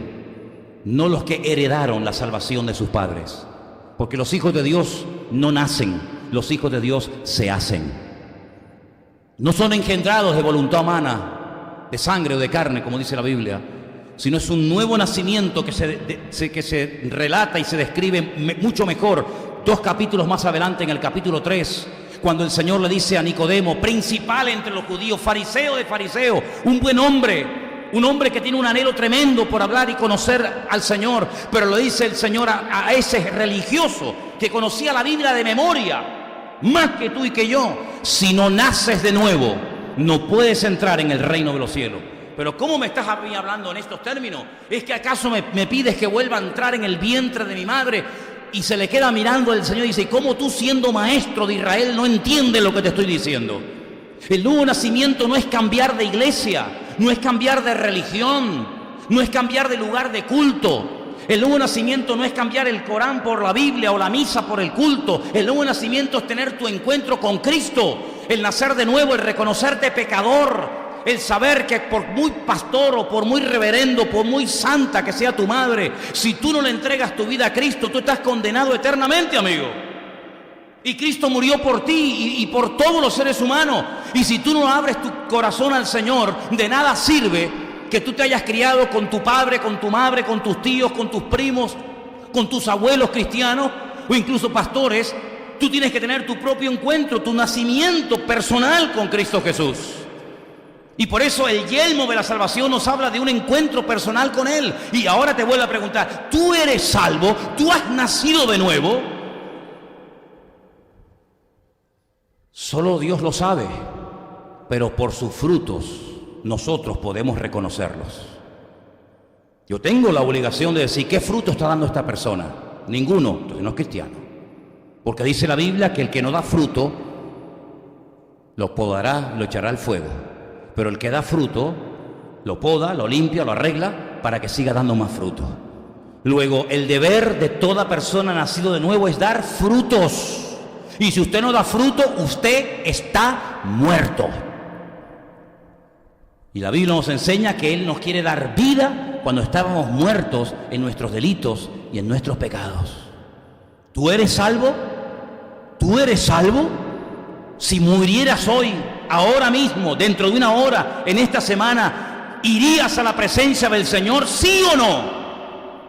no los que heredaron la salvación de sus padres. Porque los hijos de Dios no nacen, los hijos de Dios se hacen. No son engendrados de voluntad humana, de sangre o de carne, como dice la Biblia, sino es un nuevo nacimiento que se relata y se describe mucho mejor 2 capítulos más adelante, en el capítulo 3, cuando el Señor le dice a Nicodemo, principal entre los judíos, fariseo de fariseos, un buen hombre, un hombre que tiene un anhelo tremendo por hablar y conocer al Señor, pero lo dice el Señor a ese religioso que conocía la Biblia de memoria, más que tú y que yo. Si no naces de nuevo, no puedes entrar en el reino de los cielos. Pero ¿cómo me estás hablando en estos términos? ¿Es que acaso me pides que vuelva a entrar en el vientre de mi madre? Y se le queda mirando el Señor y dice, ¿cómo tú, siendo maestro de Israel, no entiendes lo que te estoy diciendo? El nuevo nacimiento no es cambiar de iglesia, no es cambiar de religión, no es cambiar de lugar de culto. El nuevo nacimiento no es cambiar el Corán por la Biblia o la misa por el culto. El nuevo nacimiento es tener tu encuentro con Cristo, el nacer de nuevo, el reconocerte pecador, el saber que por muy pastor o por muy reverendo, por muy santa que sea tu madre, si tú no le entregas tu vida a Cristo, tú estás condenado eternamente, amigo. Y Cristo murió por ti y por todos los seres humanos. Y si tú no abres tu corazón al Señor, de nada sirve que tú te hayas criado con tu padre, con tu madre, con tus tíos, con tus primos, con tus abuelos cristianos o incluso pastores. Tú tienes que tener tu propio encuentro, tu nacimiento personal con Cristo Jesús. Y por eso el yelmo de la salvación nos habla de un encuentro personal con Él. Y ahora te vuelvo a preguntar, ¿tú eres salvo? ¿Tú has nacido de nuevo? Solo Dios lo sabe, pero por sus frutos nosotros podemos reconocerlos. Yo tengo la obligación de decir qué fruto está dando esta persona. Ninguno, entonces no es cristiano. Porque dice la Biblia que el que no da fruto lo podará, lo echará al fuego. Pero el que da fruto lo poda, lo limpia, lo arregla para que siga dando más fruto. Luego, el deber de toda persona nacido de nuevo es dar frutos. Y si usted no da fruto, usted está muerto. Y la Biblia nos enseña que Él nos quiere dar vida cuando estábamos muertos en nuestros delitos y en nuestros pecados. ¿Tú eres salvo? ¿Tú eres salvo? Si murieras hoy, ahora mismo, dentro de una hora, en esta semana, ¿irías a la presencia del Señor? ¿Sí o no?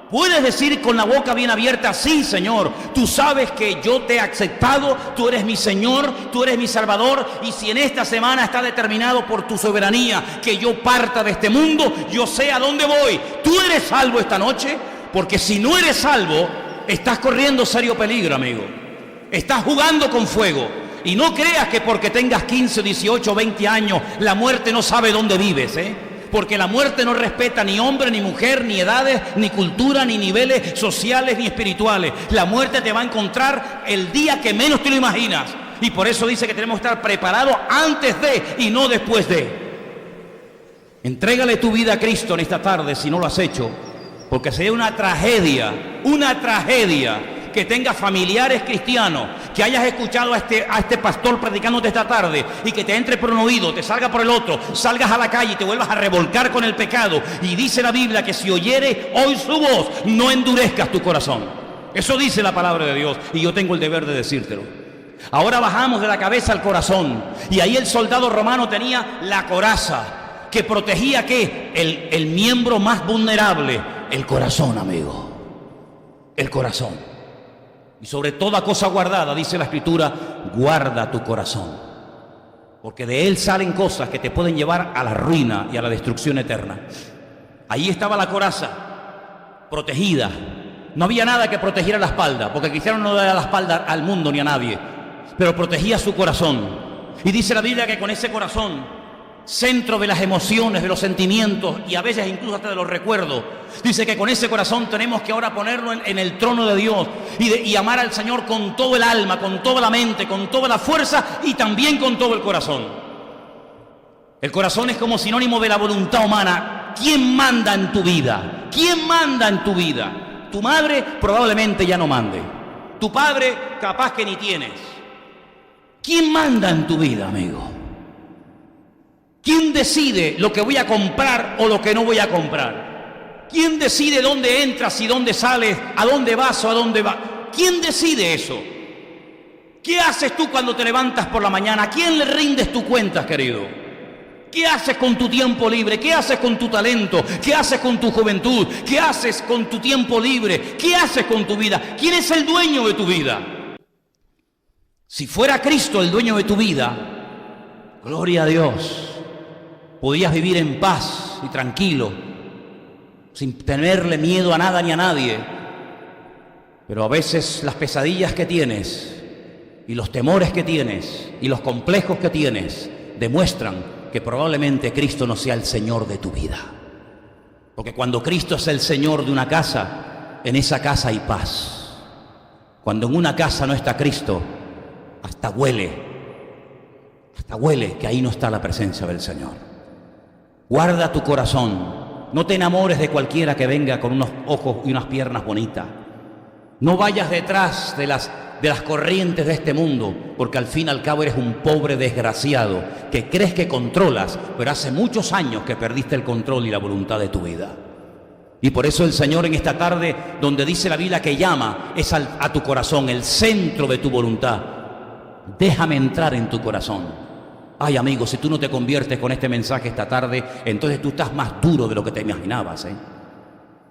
Puedes decir con la boca bien abierta, sí, Señor, tú sabes que yo te he aceptado, tú eres mi Señor, tú eres mi Salvador, y si en esta semana está determinado por tu soberanía que yo parta de este mundo, yo sé a dónde voy. ¿Tú eres salvo esta noche? Porque si no eres salvo, estás corriendo serio peligro, amigo. Estás jugando con fuego. Y no creas que porque tengas 15, 18, 20 años, la muerte no sabe dónde vives, Porque la muerte no respeta ni hombre, ni mujer, ni edades, ni cultura, ni niveles sociales, ni espirituales. La muerte te va a encontrar el día que menos te lo imaginas. Y por eso dice que tenemos que estar preparados antes de y no después de. Entrégale tu vida a Cristo en esta tarde si no lo has hecho. Porque sería una tragedia que tengas familiares cristianos, que hayas escuchado a este pastor predicándote esta tarde y que te entre por un oído, te salga por el otro, salgas a la calle y te vuelvas a revolcar con el pecado. Y dice la Biblia que si oyeres hoy su voz, no endurezcas tu corazón. Eso dice la palabra de Dios y yo tengo el deber de decírtelo. Ahora bajamos de la cabeza al corazón y ahí el soldado romano tenía la coraza que protegía ¿qué? El miembro más vulnerable, el corazón, amigo, el corazón. Y sobre toda cosa guardada, dice la Escritura, guarda tu corazón. Porque de él salen cosas que te pueden llevar a la ruina y a la destrucción eterna. Ahí estaba la coraza, protegida. No había nada que protegiera la espalda, porque el cristiano no le da la espalda al mundo ni a nadie. Pero protegía su corazón. Y dice la Biblia que con ese corazón, centro de las emociones, de los sentimientos y a veces incluso hasta de los recuerdos, dice que con ese corazón tenemos que ahora ponerlo en el trono de Dios y amar al Señor con todo el alma, con toda la mente, con toda la fuerza y también con todo el corazón. El corazón es como sinónimo de la voluntad humana. ¿Quién manda en tu vida? ¿Quién manda en tu vida? Tu madre probablemente ya no mande. Tu padre capaz que ni tienes. ¿Quién manda en tu vida, amigo? ¿Quién decide lo que voy a comprar o lo que no voy a comprar? ¿Quién decide dónde entras y dónde sales, a dónde vas o a dónde vas? ¿Quién decide eso? ¿Qué haces tú cuando te levantas por la mañana? ¿A quién le rindes tus cuentas, querido? ¿Qué haces con tu tiempo libre? ¿Qué haces con tu talento? ¿Qué haces con tu juventud? ¿Qué haces con tu tiempo libre? ¿Qué haces con tu vida? ¿Quién es el dueño de tu vida? Si fuera Cristo el dueño de tu vida, gloria a Dios. Podías vivir en paz y tranquilo, sin tenerle miedo a nada ni a nadie. Pero a veces las pesadillas que tienes, y los temores que tienes, y los complejos que tienes, demuestran que probablemente Cristo no sea el Señor de tu vida. Porque cuando Cristo es el Señor de una casa, en esa casa hay paz. Cuando en una casa no está Cristo, hasta huele que ahí no está la presencia del Señor. Guarda tu corazón. No te enamores de cualquiera que venga con unos ojos y unas piernas bonitas. No vayas detrás de las corrientes de este mundo, porque al fin y al cabo eres un pobre desgraciado que crees que controlas, pero hace muchos años que perdiste el control y la voluntad de tu vida. Y por eso el Señor en esta tarde, donde dice la Biblia que llama, es a tu corazón, el centro de tu voluntad. Déjame entrar en tu corazón. Ay, amigo, si tú no te conviertes con este mensaje esta tarde, entonces tú estás más duro de lo que te imaginabas,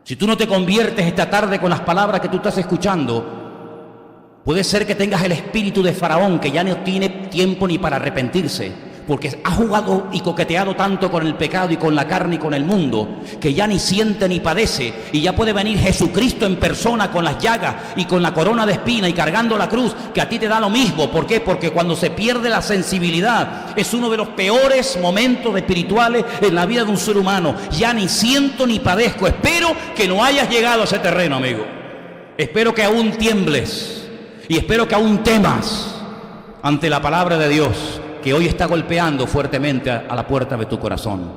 Si tú no te conviertes esta tarde con las palabras que tú estás escuchando, puede ser que tengas el espíritu de Faraón, que ya no tiene tiempo ni para arrepentirse. porque ha jugado y coqueteado tanto con el pecado y con la carne y con el mundo, que ya ni siente ni padece, y ya puede venir Jesucristo en persona con las llagas y con la corona de espina y cargando la cruz, que a ti te da lo mismo. ¿Por qué? Porque cuando se pierde la sensibilidad, es uno de los peores momentos espirituales en la vida de un ser humano. Ya ni siento ni padezco. Espero que no hayas llegado a ese terreno, amigo. Espero que aún tiembles y espero que aún temas ante la palabra de Dios, que hoy está golpeando fuertemente a la puerta de tu corazón.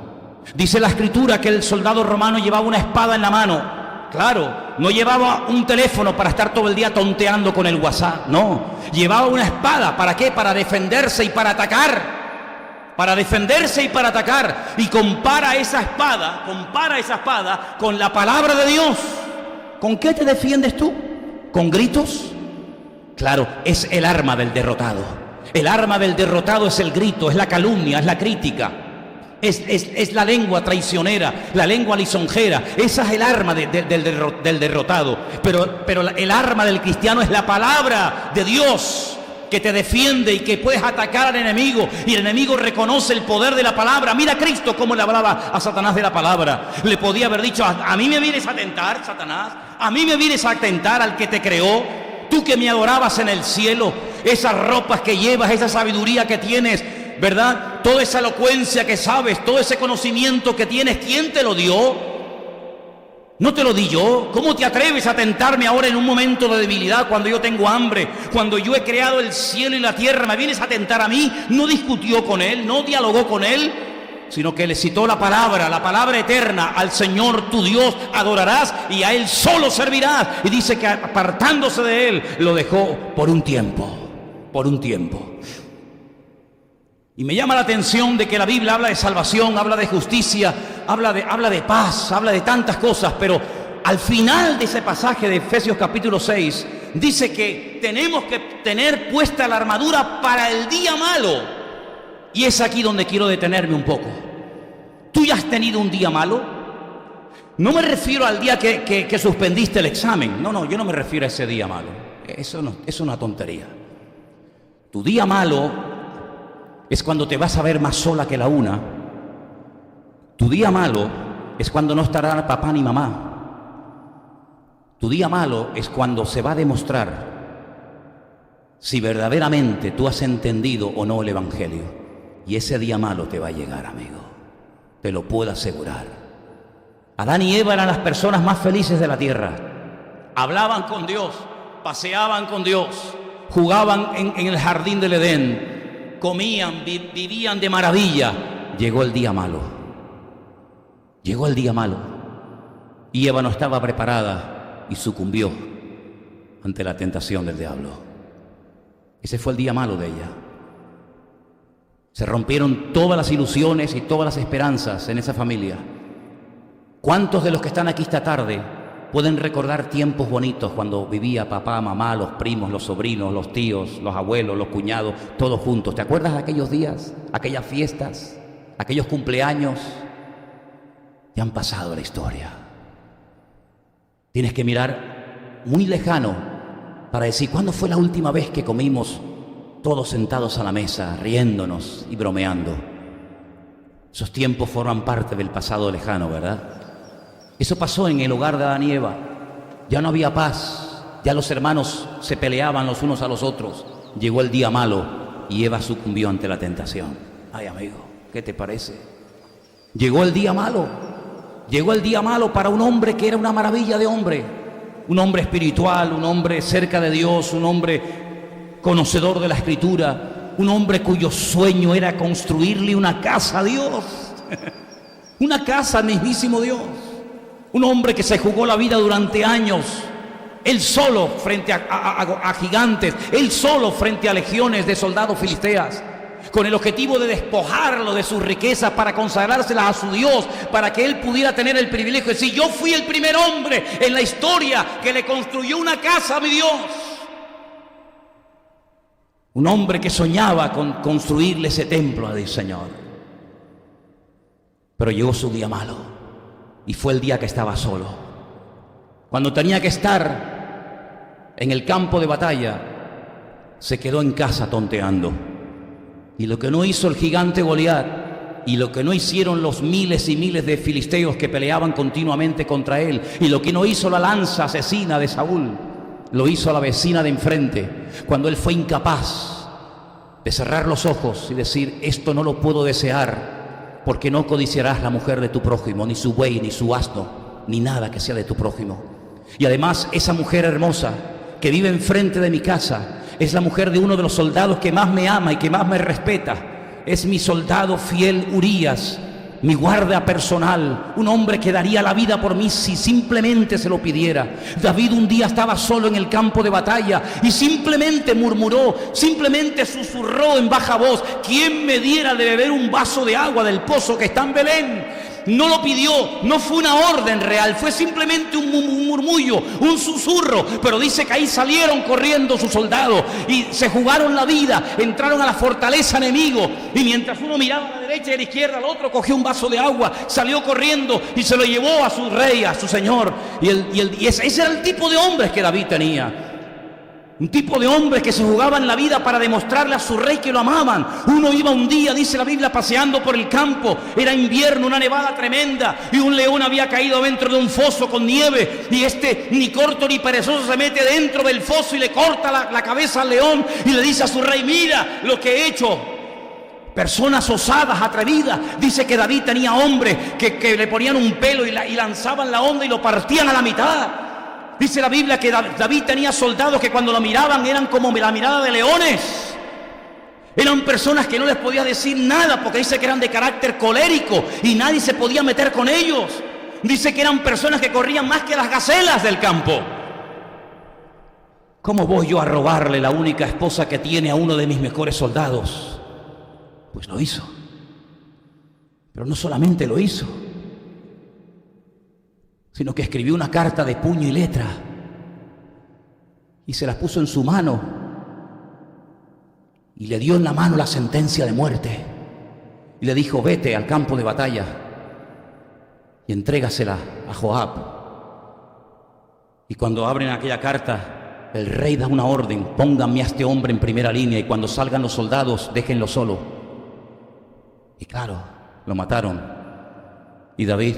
Dice la Escritura que el soldado romano llevaba una espada en la mano. Claro, no llevaba un teléfono para estar todo el día tonteando con el WhatsApp, no. Llevaba una espada, ¿para qué? Para defenderse y para atacar. Para defenderse y para atacar. Y compara esa espada con la palabra de Dios. ¿Con qué te defiendes tú? ¿Con gritos? Claro, es el arma del derrotado. El arma del derrotado es el grito, es la calumnia, es la crítica, es la lengua traicionera, la lengua lisonjera. Esa es el arma del derrotado. Pero el arma del cristiano es la palabra de Dios, que te defiende y que puedes atacar al enemigo, y el enemigo reconoce el poder de la palabra. Mira a Cristo cómo le hablaba a Satanás de la palabra. Le podía haber dicho: a mí me vienes a tentar, Satanás, a mí me vienes a tentar, al que te creó. Tú que me adorabas en el cielo, esas ropas que llevas, esa sabiduría que tienes, ¿verdad? Toda esa elocuencia que sabes, todo ese conocimiento que tienes, ¿quién te lo dio? ¿No te lo di yo? ¿Cómo te atreves a tentarme ahora en un momento de debilidad, cuando yo tengo hambre, cuando yo he creado el cielo y la tierra? ¿Me vienes a tentar a mí? No discutió con él, no dialogó con él, sino que le citó la palabra eterna: al Señor tu Dios adorarás y a Él solo servirás. Y dice que apartándose de Él, lo dejó por un tiempo. Y me llama la atención de que la Biblia habla de salvación, habla de justicia, habla de paz, habla de tantas cosas, pero al final de ese pasaje de Efesios capítulo 6, dice que tenemos que tener puesta la armadura para el día malo. Y es aquí donde quiero detenerme un poco. ¿Tú ya has tenido un día malo? No me refiero al día que suspendiste el examen. No, yo no me refiero a ese día malo. Eso no, es una tontería. Tu día malo es cuando te vas a ver más sola que la una. Tu día malo es cuando no estará papá ni mamá. Tu día malo es cuando se va a demostrar si verdaderamente tú has entendido o no el Evangelio. Y ese día malo te va a llegar, amigo. Te lo puedo asegurar. Adán y Eva eran las personas más felices de la tierra. Hablaban con Dios, paseaban con Dios, jugaban en el jardín del Edén, comían, vivían de maravilla. Llegó el día malo. Llegó el día malo. Y Eva no estaba preparada y sucumbió ante la tentación del diablo. Ese fue el día malo de ella. Se rompieron todas las ilusiones y todas las esperanzas en esa familia. ¿Cuántos de los que están aquí esta tarde pueden recordar tiempos bonitos cuando vivía papá, mamá, los primos, los sobrinos, los tíos, los abuelos, los cuñados, todos juntos? ¿Te acuerdas de aquellos días, aquellas fiestas, aquellos cumpleaños? Ya han pasado la historia. Tienes que mirar muy lejano para decir: ¿cuándo fue la última vez que comimos todos sentados a la mesa, riéndonos y bromeando? Esos tiempos forman parte del pasado lejano, ¿verdad? Eso pasó en el hogar de Adán y Eva. Ya no había paz, ya los hermanos se peleaban los unos a los otros. Llegó el día malo y Eva sucumbió ante la tentación. Ay, amigo, ¿qué te parece? Llegó el día malo. Llegó el día malo para un hombre que era una maravilla de hombre. Un hombre espiritual, un hombre cerca de Dios, un hombre conocedor de la Escritura, un hombre cuyo sueño era construirle una casa a Dios. Una casa al mismísimo Dios. Un hombre que se jugó la vida durante años, él solo frente a gigantes, él solo frente a legiones de soldados filisteas, con el objetivo de despojarlo de sus riquezas para consagrárselas a su Dios, para que él pudiera tener el privilegio de decir: yo fui el primer hombre en la historia que le construyó una casa a mi Dios. Un hombre que soñaba con construirle ese templo al Señor. Pero llegó su día malo, y fue el día que estaba solo. Cuando tenía que estar en el campo de batalla, se quedó en casa tonteando. Y lo que no hizo el gigante Goliat, y lo que no hicieron los miles y miles de filisteos que peleaban continuamente contra él, y lo que no hizo la lanza asesina de Saúl, lo hizo la vecina de enfrente, cuando él fue incapaz de cerrar los ojos y decir: esto no lo puedo desear, porque no codiciarás la mujer de tu prójimo, ni su buey, ni su asno, ni nada que sea de tu prójimo. Y además, esa mujer hermosa que vive enfrente de mi casa es la mujer de uno de los soldados que más me ama y que más me respeta. Es mi soldado fiel Urías, mi guardia personal, un hombre que daría la vida por mí si simplemente se lo pidiera. David un día estaba solo en el campo de batalla y simplemente murmuró, simplemente susurró en baja voz: ¿quién me diera de beber un vaso de agua del pozo que está en Belén? No lo pidió, no fue una orden real, fue simplemente un murmullo, un susurro. Pero dice que ahí salieron corriendo sus soldados y se jugaron la vida, entraron a la fortaleza enemigo. Y mientras uno miraba a la derecha y a la izquierda, el otro cogió un vaso de agua, salió corriendo y se lo llevó a su rey, a su señor. Y ese era el tipo de hombres que David tenía. Un tipo de hombres que se jugaban la vida para demostrarle a su rey que lo amaban. Uno iba un día, dice la Biblia, paseando por el campo. Era invierno, una nevada tremenda, y un león había caído dentro de un foso con nieve. Y ni corto ni perezoso se mete dentro del foso y le corta la cabeza al león y le dice a su rey: mira lo que he hecho. Personas osadas, atrevidas. Dice que David tenía hombres que le ponían un pelo y lanzaban la onda y lo partían a la mitad. Dice la Biblia que David tenía soldados que cuando lo miraban eran como la mirada de leones. Eran personas que no les podía decir nada, porque dice que eran de carácter colérico y nadie se podía meter con ellos. Dice que eran personas que corrían más que las gacelas del campo. ¿Cómo voy yo a robarle la única esposa que tiene a uno de mis mejores soldados? Pues lo hizo. Pero no solamente lo hizo, sino que escribió una carta de puño y letra y se la puso en su mano y le dio en la mano la sentencia de muerte y le dijo: vete al campo de batalla y entrégasela a Joab. Y cuando abren aquella carta, el rey da una orden: pónganme a este hombre en primera línea y cuando salgan los soldados déjenlo solo. Y claro, lo mataron. Y David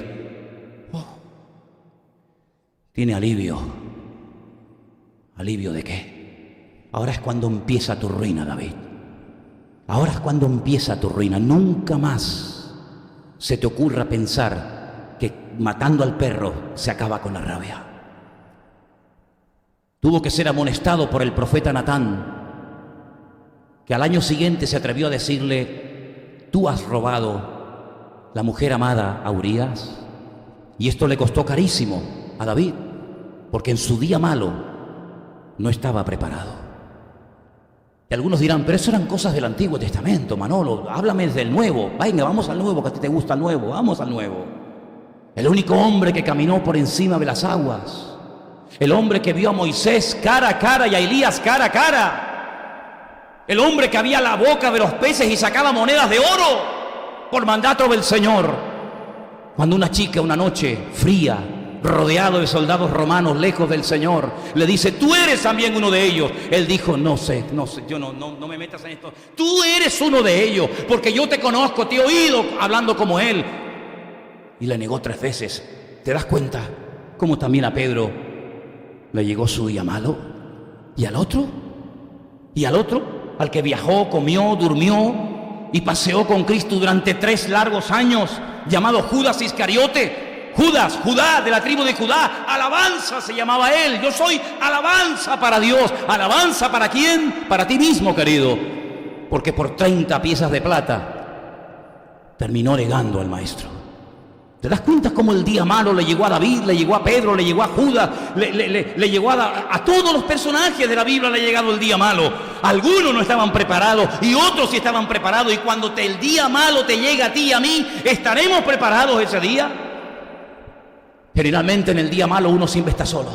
tiene alivio. ¿Alivio de qué? Ahora es cuando empieza tu ruina, David. Ahora es cuando empieza tu ruina. Nunca más se te ocurra pensar que matando al perro se acaba con la rabia. Tuvo que ser amonestado por el profeta Natán, que al año siguiente se atrevió a decirle: tú has robado la mujer amada a Urías. Y esto le costó carísimo a David, porque en su día malo no estaba preparado. Y algunos dirán: pero eso eran cosas del Antiguo Testamento, Manolo, háblame del Nuevo. Venga, vamos al Nuevo, que a ti te gusta el Nuevo, vamos al Nuevo. El único hombre que caminó por encima de las aguas, el hombre que vio a Moisés cara a cara y a Elías cara a cara, el hombre que abría la boca de los peces y sacaba monedas de oro por mandato del Señor. Cuando una chica una noche fría, rodeado de soldados romanos lejos del Señor, le dice: tú eres también uno de ellos. Él dijo: no sé, yo no me metas en esto. Tú eres uno de ellos, porque yo te conozco, te he oído hablando como él. Y le negó 3 veces. ¿Te das cuenta cómo también a Pedro le llegó su día malo? ¿Y al otro? ¿Y al otro? Al que viajó, comió, durmió y paseó con Cristo durante 3 largos años, llamado Judas Iscariote. Judas, Judá, de la tribu de Judá. Alabanza se llamaba él. Yo soy alabanza para Dios. ¿Alabanza para quién? Para ti mismo, querido. Porque por 30 piezas de plata terminó negando al maestro. ¿Te das cuenta cómo el día malo le llegó a David, le llegó a Pedro, le llegó a Judas, le llegó a todos los personajes de la Biblia? Le ha llegado el día malo. Algunos no estaban preparados y otros sí estaban preparados. Y cuando el día malo te llega a ti y a mí, ¿estaremos preparados ese día? Generalmente en el día malo uno siempre está solo.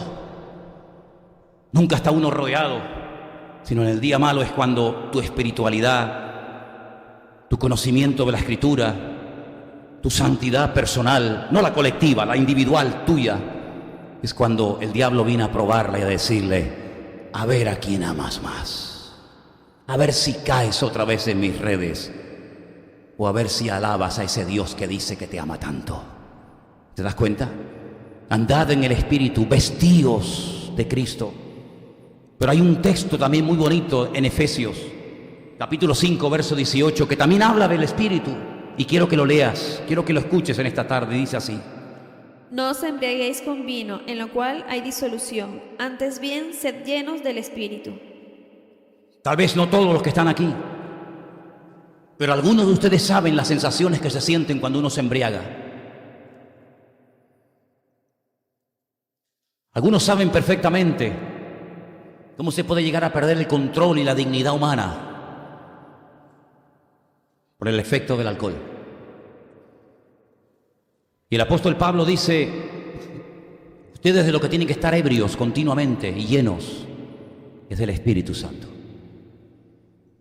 Nunca está uno rodeado, sino en el día malo es cuando tu espiritualidad, tu conocimiento de la Escritura, tu santidad personal, no la colectiva, la individual tuya, es cuando el diablo viene a probarla y a decirle: a ver a quién amas más, A ver si caes otra vez en mis redes, o a ver si alabas a ese Dios que dice que te ama tanto. ¿Te das cuenta? Andad en el Espíritu, vestíos de Cristo. Pero hay un texto también muy bonito en Efesios, capítulo 5, verso 18, que también habla del Espíritu. Y quiero que lo leas, quiero que lo escuches en esta tarde. Dice así: No os embriaguéis con vino, en lo cual hay disolución. Antes bien, sed llenos del Espíritu. Tal vez no todos los que están aquí, pero algunos de ustedes saben las sensaciones que se sienten cuando uno se embriaga. Algunos saben perfectamente cómo se puede llegar a perder el control y la dignidad humana por el efecto del alcohol. Y el apóstol Pablo dice: ustedes de lo que tienen que estar ebrios continuamente y llenos es del Espíritu Santo.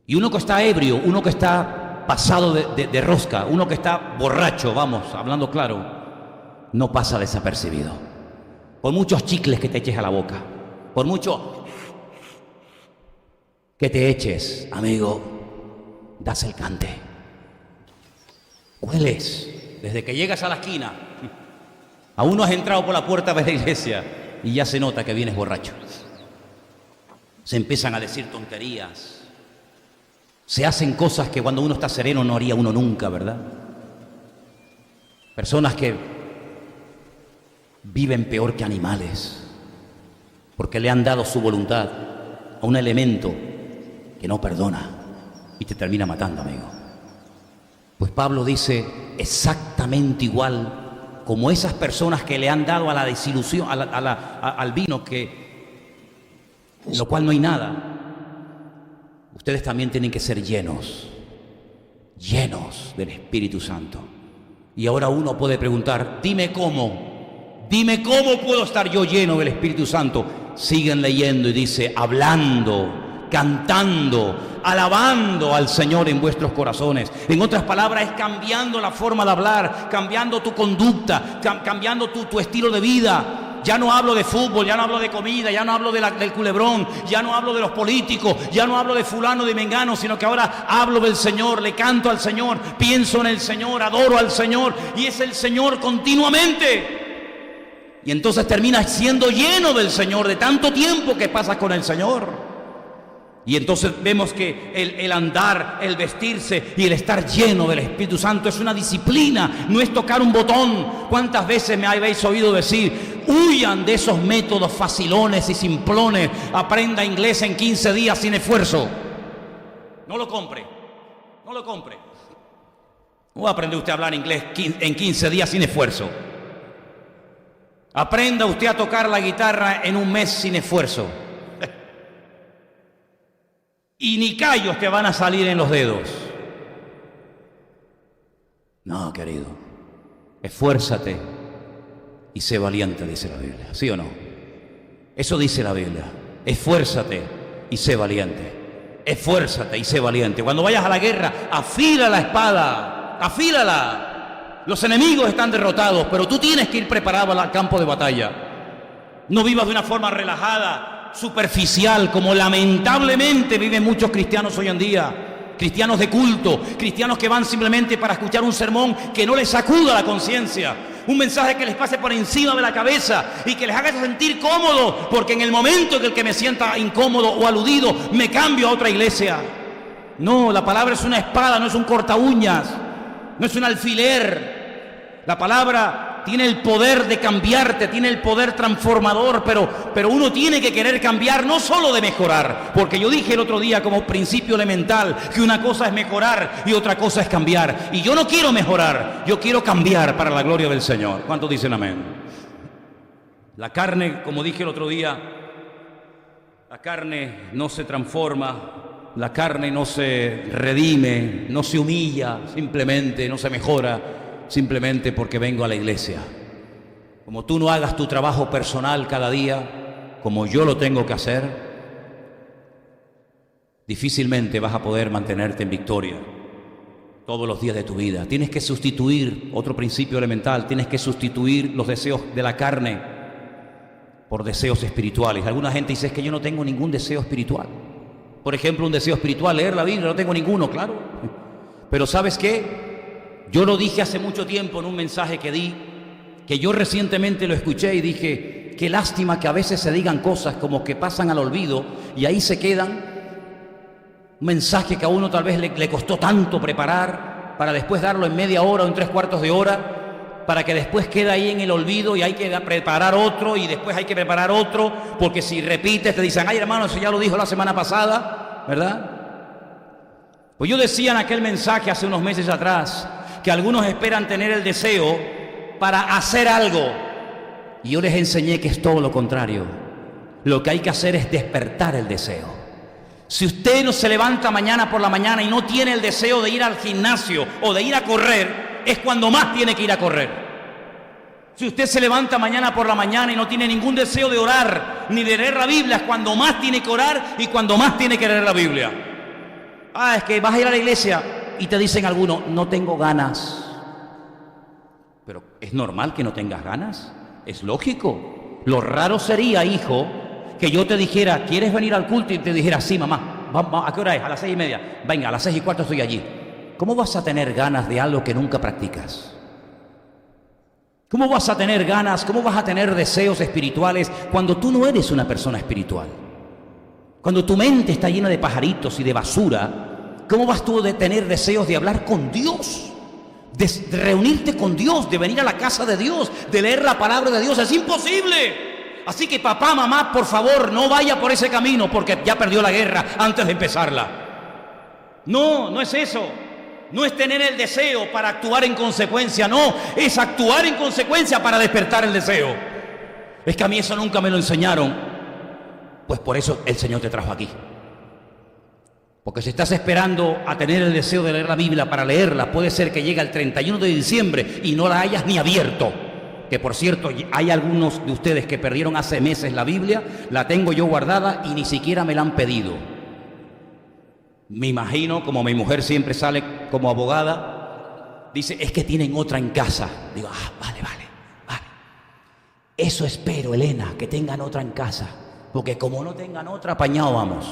Y uno que está ebrio, uno que está pasado de rosca, uno que está borracho, vamos, hablando claro, no pasa desapercibido. Por muchos chicles que te eches a la boca, por mucho que te eches, amigo, das el cante. Hueles desde que llegas a la esquina. Aún no has entrado por la puerta de la iglesia y ya se nota que vienes borracho. Se empiezan a decir tonterías. Se hacen cosas que cuando uno está sereno no haría uno nunca, ¿verdad? Personas que viven peor que animales porque le han dado su voluntad a un elemento que no perdona y te termina matando, amigo. Pues Pablo dice exactamente igual como esas personas que le han dado a la desilusión, al vino, en lo cual no hay nada. Ustedes también tienen que ser llenos del Espíritu Santo. Y ahora uno puede preguntar: dime cómo puedo estar yo lleno del Espíritu Santo. Siguen leyendo y dice: hablando, cantando, alabando al Señor en vuestros corazones. En otras palabras, es cambiando la forma de hablar, cambiando tu conducta, cambiando tu estilo de vida. Ya no hablo de fútbol, ya no hablo de comida, ya no hablo del culebrón, ya no hablo de los políticos, ya no hablo de fulano, de mengano, sino que ahora hablo del Señor, le canto al Señor, pienso en el Señor, adoro al Señor, y es el Señor continuamente. Y entonces terminas siendo lleno del Señor de tanto tiempo que pasas con el Señor. Y entonces vemos que el andar, el vestirse y el estar lleno del Espíritu Santo es una disciplina, no es tocar un botón. ¿Cuántas veces me habéis oído decir: huyan de esos métodos facilones y simplones, aprenda inglés en 15 días sin esfuerzo? No lo compre. ¿Cómo va a aprender usted a hablar inglés en 15 días sin esfuerzo? Aprenda usted a tocar la guitarra en un mes sin esfuerzo. Y ni callos te van a salir en los dedos. No, querido, esfuérzate y sé valiente, dice la Biblia. ¿Sí o no? Eso dice la Biblia. Esfuérzate y sé valiente. Esfuérzate y sé valiente. Cuando vayas a la guerra, afila la espada, afílala. Los enemigos están derrotados, pero tú tienes que ir preparado al campo de batalla. No vivas de una forma relajada, superficial, como lamentablemente viven muchos cristianos hoy en día. Cristianos de culto, cristianos que van simplemente para escuchar un sermón que no les sacuda la conciencia, un mensaje que les pase por encima de la cabeza y que les haga sentir cómodos, porque en el momento en el que me sienta incómodo o aludido, me cambio a otra iglesia. No, la palabra es una espada, no es un corta uñas, no es un alfiler. La palabra tiene el poder de cambiarte, tiene el poder transformador, pero uno tiene que querer cambiar, no solo de mejorar, porque yo dije el otro día como principio elemental que una cosa es mejorar y otra cosa es cambiar, y yo no quiero mejorar, yo quiero cambiar para la gloria del Señor. ¿Cuántos dicen amén? La carne, como dije el otro día, la carne no se transforma, la carne no se redime, no se humilla, simplemente no se mejora, simplemente porque vengo a la iglesia. Como tú no hagas tu trabajo personal cada día, como yo lo tengo que hacer, difícilmente vas a poder mantenerte en victoria todos los días de tu vida. Tienes que sustituir, otro principio elemental, tienes que sustituir los deseos de la carne por deseos espirituales. Alguna gente dice: es que yo no tengo ningún deseo espiritual. Por ejemplo, un deseo espiritual, leer la Biblia, no tengo ninguno, claro. Pero ¿sabes qué? Yo lo dije hace mucho tiempo en un mensaje que di, que yo recientemente lo escuché y dije, qué lástima que a veces se digan cosas como que pasan al olvido y ahí se quedan. Un mensaje que a uno tal vez le costó tanto preparar para después darlo en media hora o en 3/4 de hora, para que después quede ahí en el olvido y hay que preparar otro y después hay que preparar otro, porque si repites te dicen, ay hermano, eso ya lo dijo la semana pasada, ¿verdad? Pues yo decía en aquel mensaje hace unos meses atrás que algunos esperan tener el deseo para hacer algo, y yo les enseñé que es todo lo contrario. Lo que hay que hacer es despertar el deseo. Si usted no se levanta mañana por la mañana y no tiene el deseo de ir al gimnasio o de ir a correr, es cuando más tiene que ir a correr. Si usted se levanta mañana por la mañana y no tiene ningún deseo de orar ni de leer la Biblia, es cuando más tiene que orar y cuando más tiene que leer la Biblia. Ah, es que vas a ir a la iglesia y te dicen algunos, no tengo ganas. Pero ¿es normal que no tengas ganas? Es lógico. Lo raro sería, hijo, que yo te dijera, ¿quieres venir al culto? Y te dijera, sí, mamá, ¿a qué hora es? A las 6:30. Venga, a las 6:15 estoy allí. ¿Cómo vas a tener ganas de algo que nunca practicas? ¿Cómo vas a tener ganas, cómo vas a tener deseos espirituales cuando tú no eres una persona espiritual? Cuando tu mente está llena de pajaritos y de basura, ¿cómo vas tú a tener deseos de hablar con Dios? De reunirte con Dios, de venir a la casa de Dios, de leer la palabra de Dios. Es imposible. Así que papá, mamá, por favor, no vaya por ese camino porque ya perdió la guerra antes de empezarla. No, no es eso. No es tener el deseo para actuar en consecuencia, no, es actuar en consecuencia para despertar el deseo. Es que a mí eso nunca me lo enseñaron. Pues por eso el Señor te trajo aquí. Porque si estás esperando a tener el deseo de leer la Biblia para leerla, puede ser que llegue el 31 de diciembre y no la hayas ni abierto. Que por cierto, hay algunos de ustedes que perdieron hace meses la Biblia, la tengo yo guardada y ni siquiera me la han pedido. Me imagino, como mi mujer siempre sale como abogada, dice, es que tienen otra en casa. Digo, vale. Eso espero, Elena, que tengan otra en casa. Porque como no tengan otra, apañado vamos.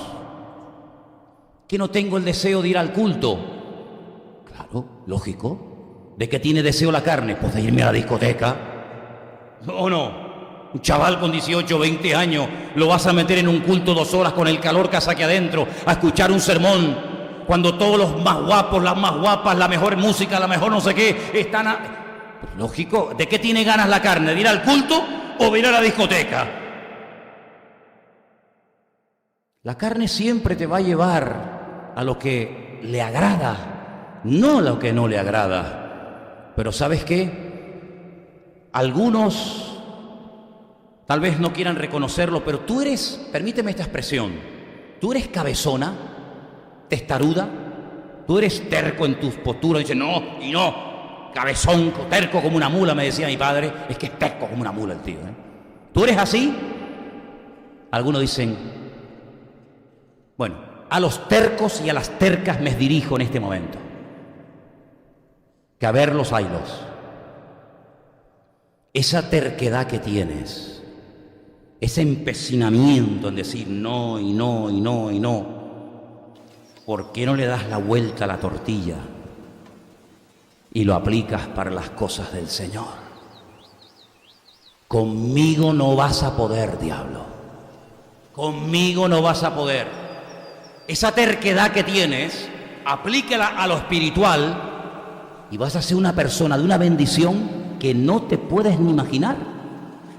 Que no tengo el deseo de ir al culto. Claro, lógico. ¿De qué tiene deseo la carne? Pues de irme a la discoteca. ¿O no? Un chaval con 18, 20 años, lo vas a meter en un culto 2 horas con el calor que hace aquí adentro, a escuchar un sermón, cuando todos los más guapos, las más guapas, la mejor música, la mejor no sé qué, están Pues lógico, ¿de qué tiene ganas la carne? ¿De ir al culto o de ir a la discoteca? La carne siempre te va a llevar a lo que le agrada, no a lo que no le agrada. Pero ¿sabes qué? Algunos tal vez no quieran reconocerlo, pero tú eres, permíteme esta expresión, tú eres cabezona, testaruda, tú eres terco en tus posturas, dices no, y no, cabezón, terco como una mula, me decía mi padre, es que es terco como una mula el tío, ¿eh? ¿Tú eres así? Algunos dicen, bueno, a los tercos y a las tercas me dirijo en este momento, que a verlos haylos. Esa terquedad que tienes, ese empecinamiento en decir no y no y no y no, ¿por qué no le das la vuelta a la tortilla y lo aplicas para las cosas del Señor? Conmigo no vas a poder, diablo. Conmigo no vas a poder. Esa terquedad que tienes, aplícala a lo espiritual y vas a ser una persona de una bendición que no te puedes ni imaginar.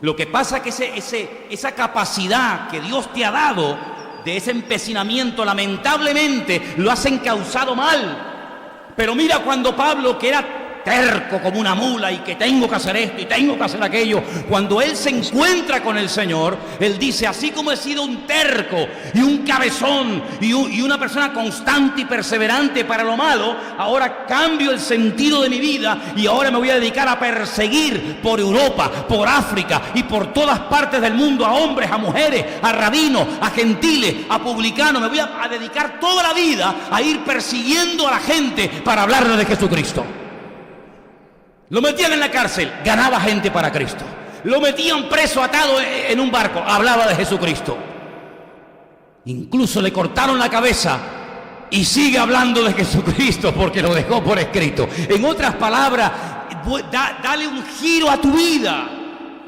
Lo que pasa es que esa capacidad que Dios te ha dado de ese empecinamiento, lamentablemente lo has encauzado mal. Pero mira cuando Pablo, que era terco como una mula y que tengo que hacer esto y tengo que hacer aquello, cuando él se encuentra con el Señor, él dice, así como he sido un terco y un cabezón y una persona constante y perseverante para lo malo, ahora cambio el sentido de mi vida y ahora me voy a dedicar a perseguir por Europa, por África y por todas partes del mundo a hombres, a mujeres, a rabinos, a gentiles, a publicanos. Me voy a dedicar toda la vida a ir persiguiendo a la gente para hablarle de Jesucristo. Lo metían en la cárcel, ganaba gente para Cristo. Lo metían preso, atado en un barco, hablaba de Jesucristo. Incluso le cortaron la cabeza y sigue hablando de Jesucristo porque lo dejó por escrito. En otras palabras, dale un giro a tu vida.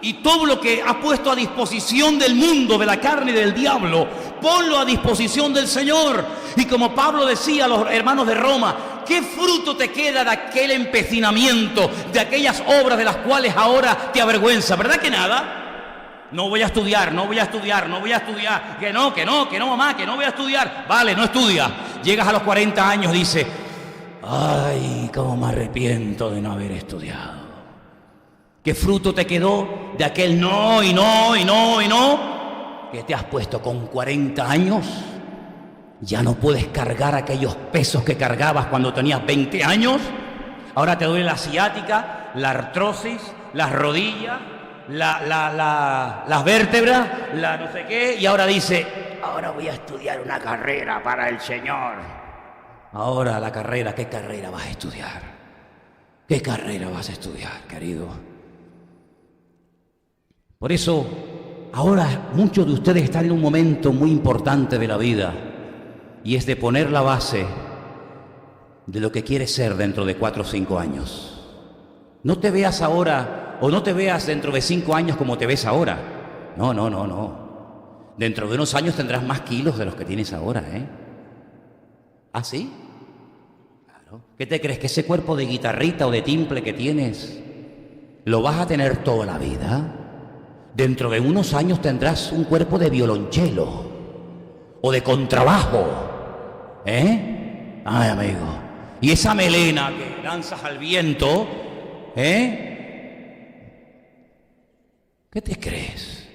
Y todo lo que has puesto a disposición del mundo, de la carne y del diablo, ponlo a disposición del Señor. Y como Pablo decía a los hermanos de Roma, ¿qué fruto te queda de aquel empecinamiento, de aquellas obras de las cuales ahora te avergüenza? ¿Verdad que nada? No voy a estudiar, no voy a estudiar, no voy a estudiar. Que no, mamá, que no voy a estudiar. Vale, no estudia. Llegas a los 40 años, dice, ay, cómo me arrepiento de no haber estudiado. ¿Qué fruto te quedó de aquel no y no y no y no? Que te has puesto con 40 años. Ya no puedes cargar aquellos pesos que cargabas cuando tenías 20 años. Ahora te duele la ciática, la artrosis, las rodillas, las vértebras, la no sé qué. Y ahora dice, ahora voy a estudiar una carrera para el Señor. Ahora la carrera, ¿qué carrera vas a estudiar? ¿Qué carrera vas a estudiar, querido? Por eso, ahora muchos de ustedes están en un momento muy importante de la vida, y es de poner la base de lo que quieres ser dentro de 4 o 5 años. No te veas ahora, o no te veas dentro de 5 años como te ves ahora. No. Dentro de unos años tendrás más kilos de los que tienes ahora, ¿eh? ¿Ah, sí? Claro. ¿Qué te crees? ¿Que ese cuerpo de guitarrita o de timple que tienes lo vas a tener toda la vida? Dentro de unos años tendrás un cuerpo de violonchelo o de contrabajo, ¿eh? Ay, amigo. Y esa melena que lanzas al viento, ¿qué te crees?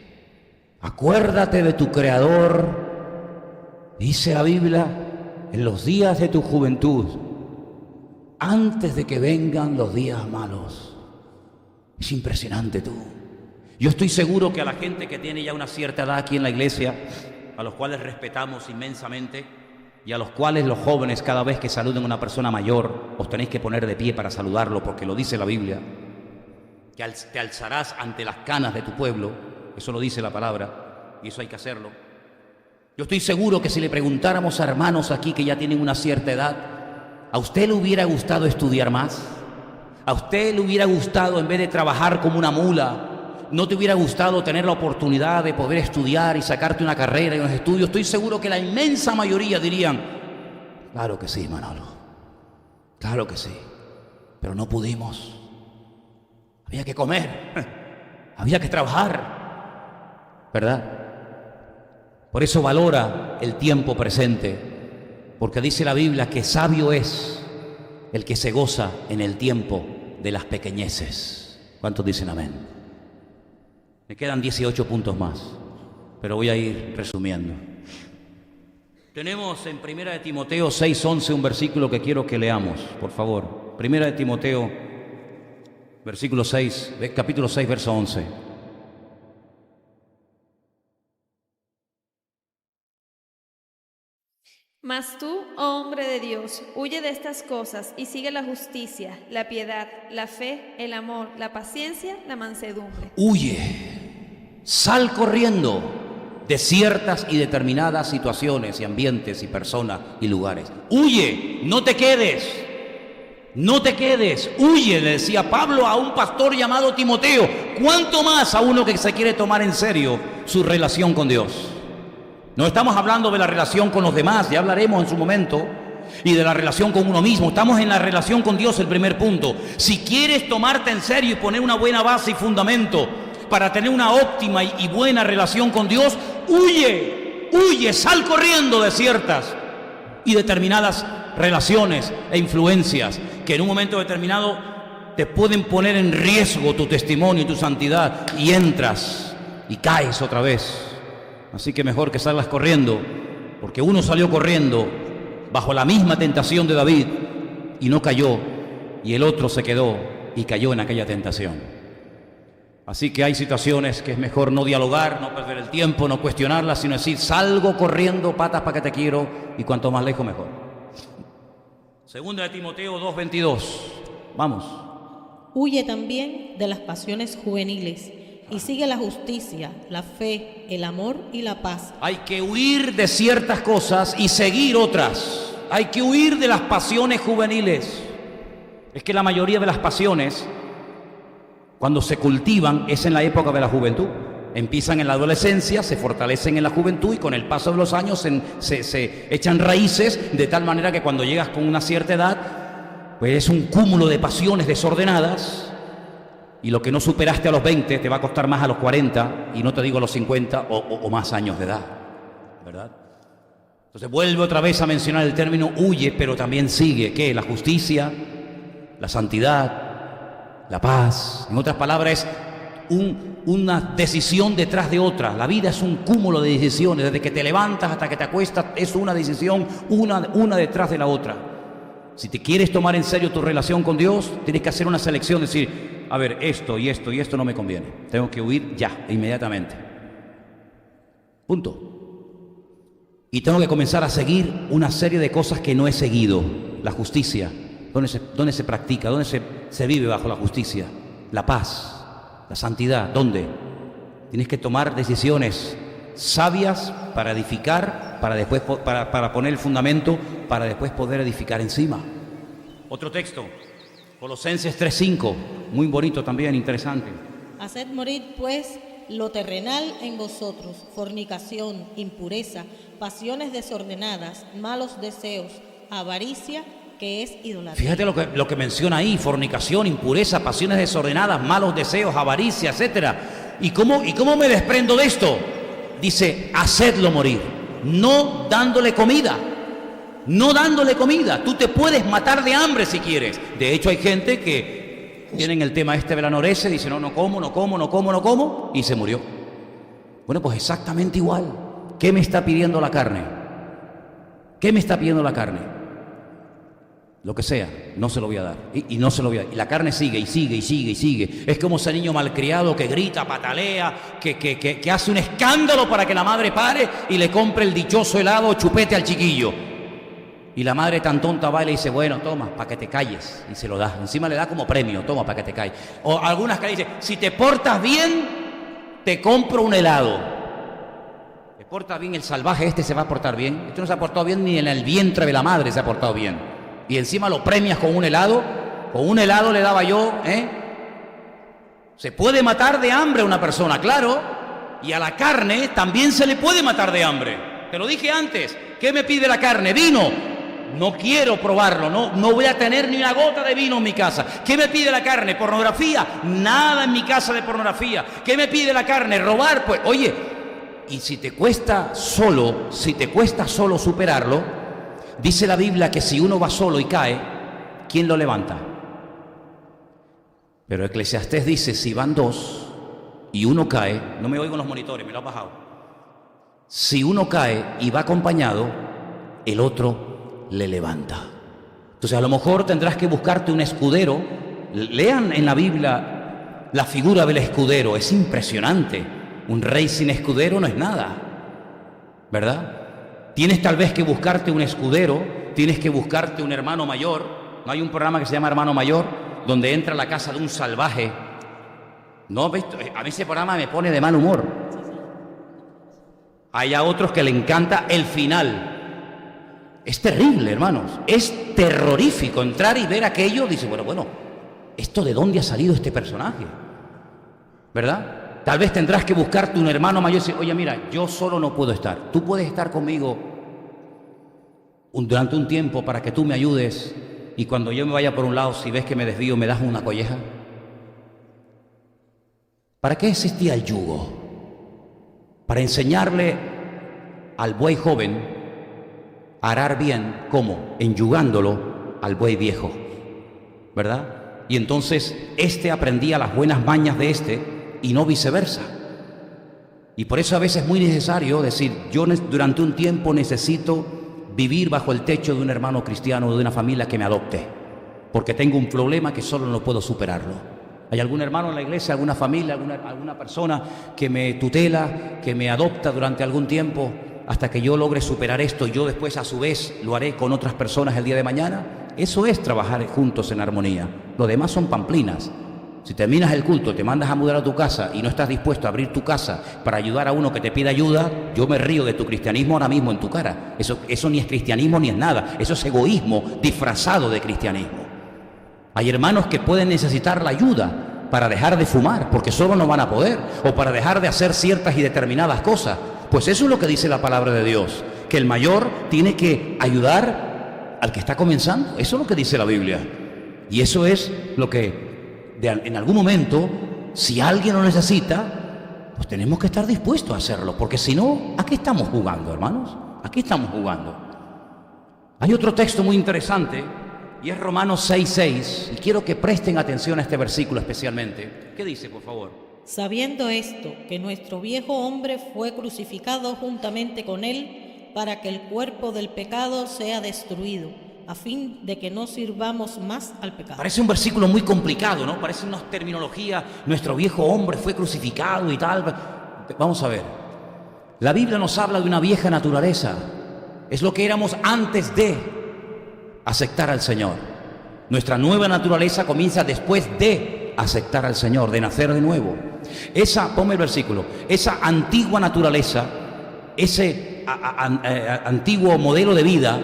Acuérdate de tu Creador, dice la Biblia, en los días de tu juventud, antes de que vengan los días malos. Es impresionante tú. Yo estoy seguro que a la gente que tiene ya una cierta edad aquí en la iglesia, a los cuales respetamos inmensamente, y a los cuales los jóvenes cada vez que saluden a una persona mayor, os tenéis que poner de pie para saludarlo, porque lo dice la Biblia, que te alzarás ante las canas de tu pueblo, eso lo dice la palabra, y eso hay que hacerlo. Yo estoy seguro que si le preguntáramos a hermanos aquí que ya tienen una cierta edad, ¿a usted le hubiera gustado estudiar más? ¿A usted le hubiera gustado, en vez de trabajar como una mula, no te hubiera gustado tener la oportunidad de poder estudiar y sacarte una carrera y unos estudios? Estoy seguro que la inmensa mayoría dirían, claro que sí, Manolo, claro que sí, pero no pudimos. Había que comer, había que trabajar, ¿verdad? Por eso valora el tiempo presente, porque dice la Biblia que sabio es el que se goza en el tiempo de las pequeñeces. ¿Cuántos dicen amén? Me quedan 18 puntos más, pero voy a ir resumiendo. Tenemos en 1 de Timoteo 6:11 un versículo que quiero que leamos, por favor. 1 de Timoteo, versículo 6, capítulo 6, verso 11. Mas tú, oh hombre de Dios, huye de estas cosas y sigue la justicia, la piedad, la fe, el amor, la paciencia, la mansedumbre. Huye, sal corriendo de ciertas y determinadas situaciones y ambientes y personas y lugares. Huye, no te quedes, huye, le decía Pablo a un pastor llamado Timoteo, cuánto más a uno que se quiere tomar en serio su relación con Dios. No estamos hablando de la relación con los demás, ya hablaremos en su momento, y de la relación con uno mismo. Estamos en la relación con Dios, el primer punto. Si quieres tomarte en serio y poner una buena base y fundamento para tener una óptima y buena relación con Dios, huye, sal corriendo de ciertas y determinadas relaciones e influencias que en un momento determinado te pueden poner en riesgo tu testimonio y tu santidad, y entras y caes otra vez. Así que mejor que salgas corriendo, porque uno salió corriendo bajo la misma tentación de David y no cayó, y el otro se quedó y cayó en aquella tentación. Así que hay situaciones que es mejor no dialogar, no perder el tiempo, no cuestionarlas, sino decir, salgo corriendo, patas para que te quiero, y cuanto más lejos mejor. Segunda de Timoteo 2:22. Vamos. Huye también de las pasiones juveniles, y sigue la justicia, la fe, el amor y la paz. Hay que huir de ciertas cosas y seguir otras. Hay que huir de las pasiones juveniles. Es que la mayoría de las pasiones, cuando se cultivan, es en la época de la juventud. Empiezan en la adolescencia, se fortalecen en la juventud y con el paso de los años se echan raíces de tal manera que cuando llegas con una cierta edad, pues es un cúmulo de pasiones desordenadas y lo que no superaste a los 20 te va a costar más a los 40 y no te digo a los 50 o más años de edad, ¿verdad? Entonces vuelve otra vez a mencionar el término huye, pero también sigue, ¿qué? La justicia, la santidad, la paz. En otras palabras, una decisión detrás de otra. La vida es un cúmulo de decisiones, desde que te levantas hasta que te acuestas, es una decisión, una detrás de la otra. Si te quieres tomar en serio tu relación con Dios, tienes que hacer una selección, decir, a ver, esto y esto y esto no me conviene. Tengo que huir ya, inmediatamente. Punto. Y tengo que comenzar a seguir una serie de cosas que no he seguido. La justicia, ¿dónde se practica? ¿Dónde se vive bajo la justicia? La paz. La santidad, ¿dónde? Tienes que tomar decisiones sabias para edificar, para poner el fundamento, para después poder edificar encima. Otro texto, Colosenses 3:5, muy bonito también, interesante. Haced morir, pues, lo terrenal en vosotros, fornicación, impureza, pasiones desordenadas, malos deseos, avaricia, que es idolatría. Fíjate lo que menciona ahí: fornicación, impureza, pasiones desordenadas, malos deseos, avaricia, etcétera. ¿Y cómo me desprendo de esto? Dice, hacedlo morir, no dándole comida. No dándole comida. Tú te puedes matar de hambre si quieres. De hecho, hay gente que tienen el tema de la anorexia, dice, no como, y se murió. Bueno, pues exactamente igual. ¿Qué me está pidiendo la carne? ¿Qué me está pidiendo la carne? Lo que sea, no se lo voy a dar. Y no se lo voy a dar. Y la carne sigue y sigue y sigue y sigue. Es como ese niño malcriado que grita, patalea, que hace un escándalo para que la madre pare y le compre el dichoso helado o chupete al chiquillo. Y la madre tan tonta va y le dice, bueno, toma, para que te calles. Y se lo da. Encima le da como premio, toma, para que te calles. O algunas que le dicen, si te portas bien, te compro un helado. ¿Te portas bien? El salvaje este se va a portar bien. Este no se ha portado bien ni en el vientre de la madre se ha portado bien. Y encima lo premias con un helado le daba yo, Se puede matar de hambre a una persona, claro, y a la carne también se le puede matar de hambre. Te lo dije antes, ¿qué me pide la carne? Vino. No quiero probarlo, no voy a tener ni una gota de vino en mi casa. ¿Qué me pide la carne? ¿Pornografía? Nada en mi casa de pornografía. ¿Qué me pide la carne? ¿Robar? Pues, oye, y si te cuesta solo superarlo, dice la Biblia que si uno va solo y cae, ¿quién lo levanta? Pero Eclesiastés dice, si van dos y uno cae, no me oigo en los monitores, me lo ha bajado. Si uno cae y va acompañado, el otro le levanta. Entonces a lo mejor tendrás que buscarte un escudero. Lean en la Biblia la figura del escudero, es impresionante. Un rey sin escudero no es nada, ¿verdad? Tienes tal vez que buscarte un escudero, tienes que buscarte un hermano mayor. ¿No hay un programa que se llama Hermano Mayor? Donde entra a la casa de un salvaje. ¿No? A mí ese programa me pone de mal humor. Hay a otros que le encanta el final. Es terrible, hermanos. Es terrorífico entrar y ver aquello. Dice, bueno, ¿esto de dónde ha salido este personaje? ¿Verdad? Tal vez tendrás que buscarte un hermano mayor y decir, oye, mira, yo solo no puedo estar. Tú puedes estar conmigo durante un tiempo para que tú me ayudes y cuando yo me vaya por un lado, si ves que me desvío, me das una colleja. ¿Para qué existía el yugo? Para enseñarle al buey joven a arar bien, ¿cómo? Enyugándolo al buey viejo, ¿verdad? Y entonces este aprendía las buenas mañas de este y no viceversa. Y por eso a veces es muy necesario decir, yo durante un tiempo necesito vivir bajo el techo de un hermano cristiano, de una familia que me adopte, porque tengo un problema que solo no puedo superarlo. ¿Hay algún hermano en la iglesia, alguna familia, alguna persona que me tutela, que me adopta durante algún tiempo hasta que yo logre superar esto y yo después a su vez lo haré con otras personas el día de mañana? Eso es trabajar juntos en armonía. Lo demás son pamplinas. Si terminas el culto, te mandas a mudar a tu casa y no estás dispuesto a abrir tu casa para ayudar a uno que te pide ayuda, yo me río de tu cristianismo ahora mismo en tu cara. Eso ni es cristianismo ni es nada. Eso es egoísmo disfrazado de cristianismo. Hay hermanos que pueden necesitar la ayuda para dejar de fumar, porque solo no van a poder, o para dejar de hacer ciertas y determinadas cosas. Pues eso es lo que dice la palabra de Dios, que el mayor tiene que ayudar al que está comenzando. Eso es lo que dice la Biblia. Y eso es lo que en algún momento, si alguien lo necesita, pues tenemos que estar dispuestos a hacerlo, porque si no, ¿a qué estamos jugando, hermanos? ¿A qué estamos jugando? Hay otro texto muy interesante, y es Romanos 6:6, y quiero que presten atención a este versículo especialmente. ¿Qué dice, por favor? Sabiendo esto, que nuestro viejo hombre fue crucificado juntamente con él, para que el cuerpo del pecado sea destruido, a fin de que no sirvamos más al pecado. Parece un versículo muy complicado, ¿no? Parece una terminología, nuestro viejo hombre fue crucificado y tal. Vamos a ver. La Biblia nos habla de una vieja naturaleza. Es lo que éramos antes de aceptar al Señor. Nuestra nueva naturaleza comienza después de aceptar al Señor, de nacer de nuevo. Ponme el versículo, esa antigua naturaleza, ese antiguo modelo de vida,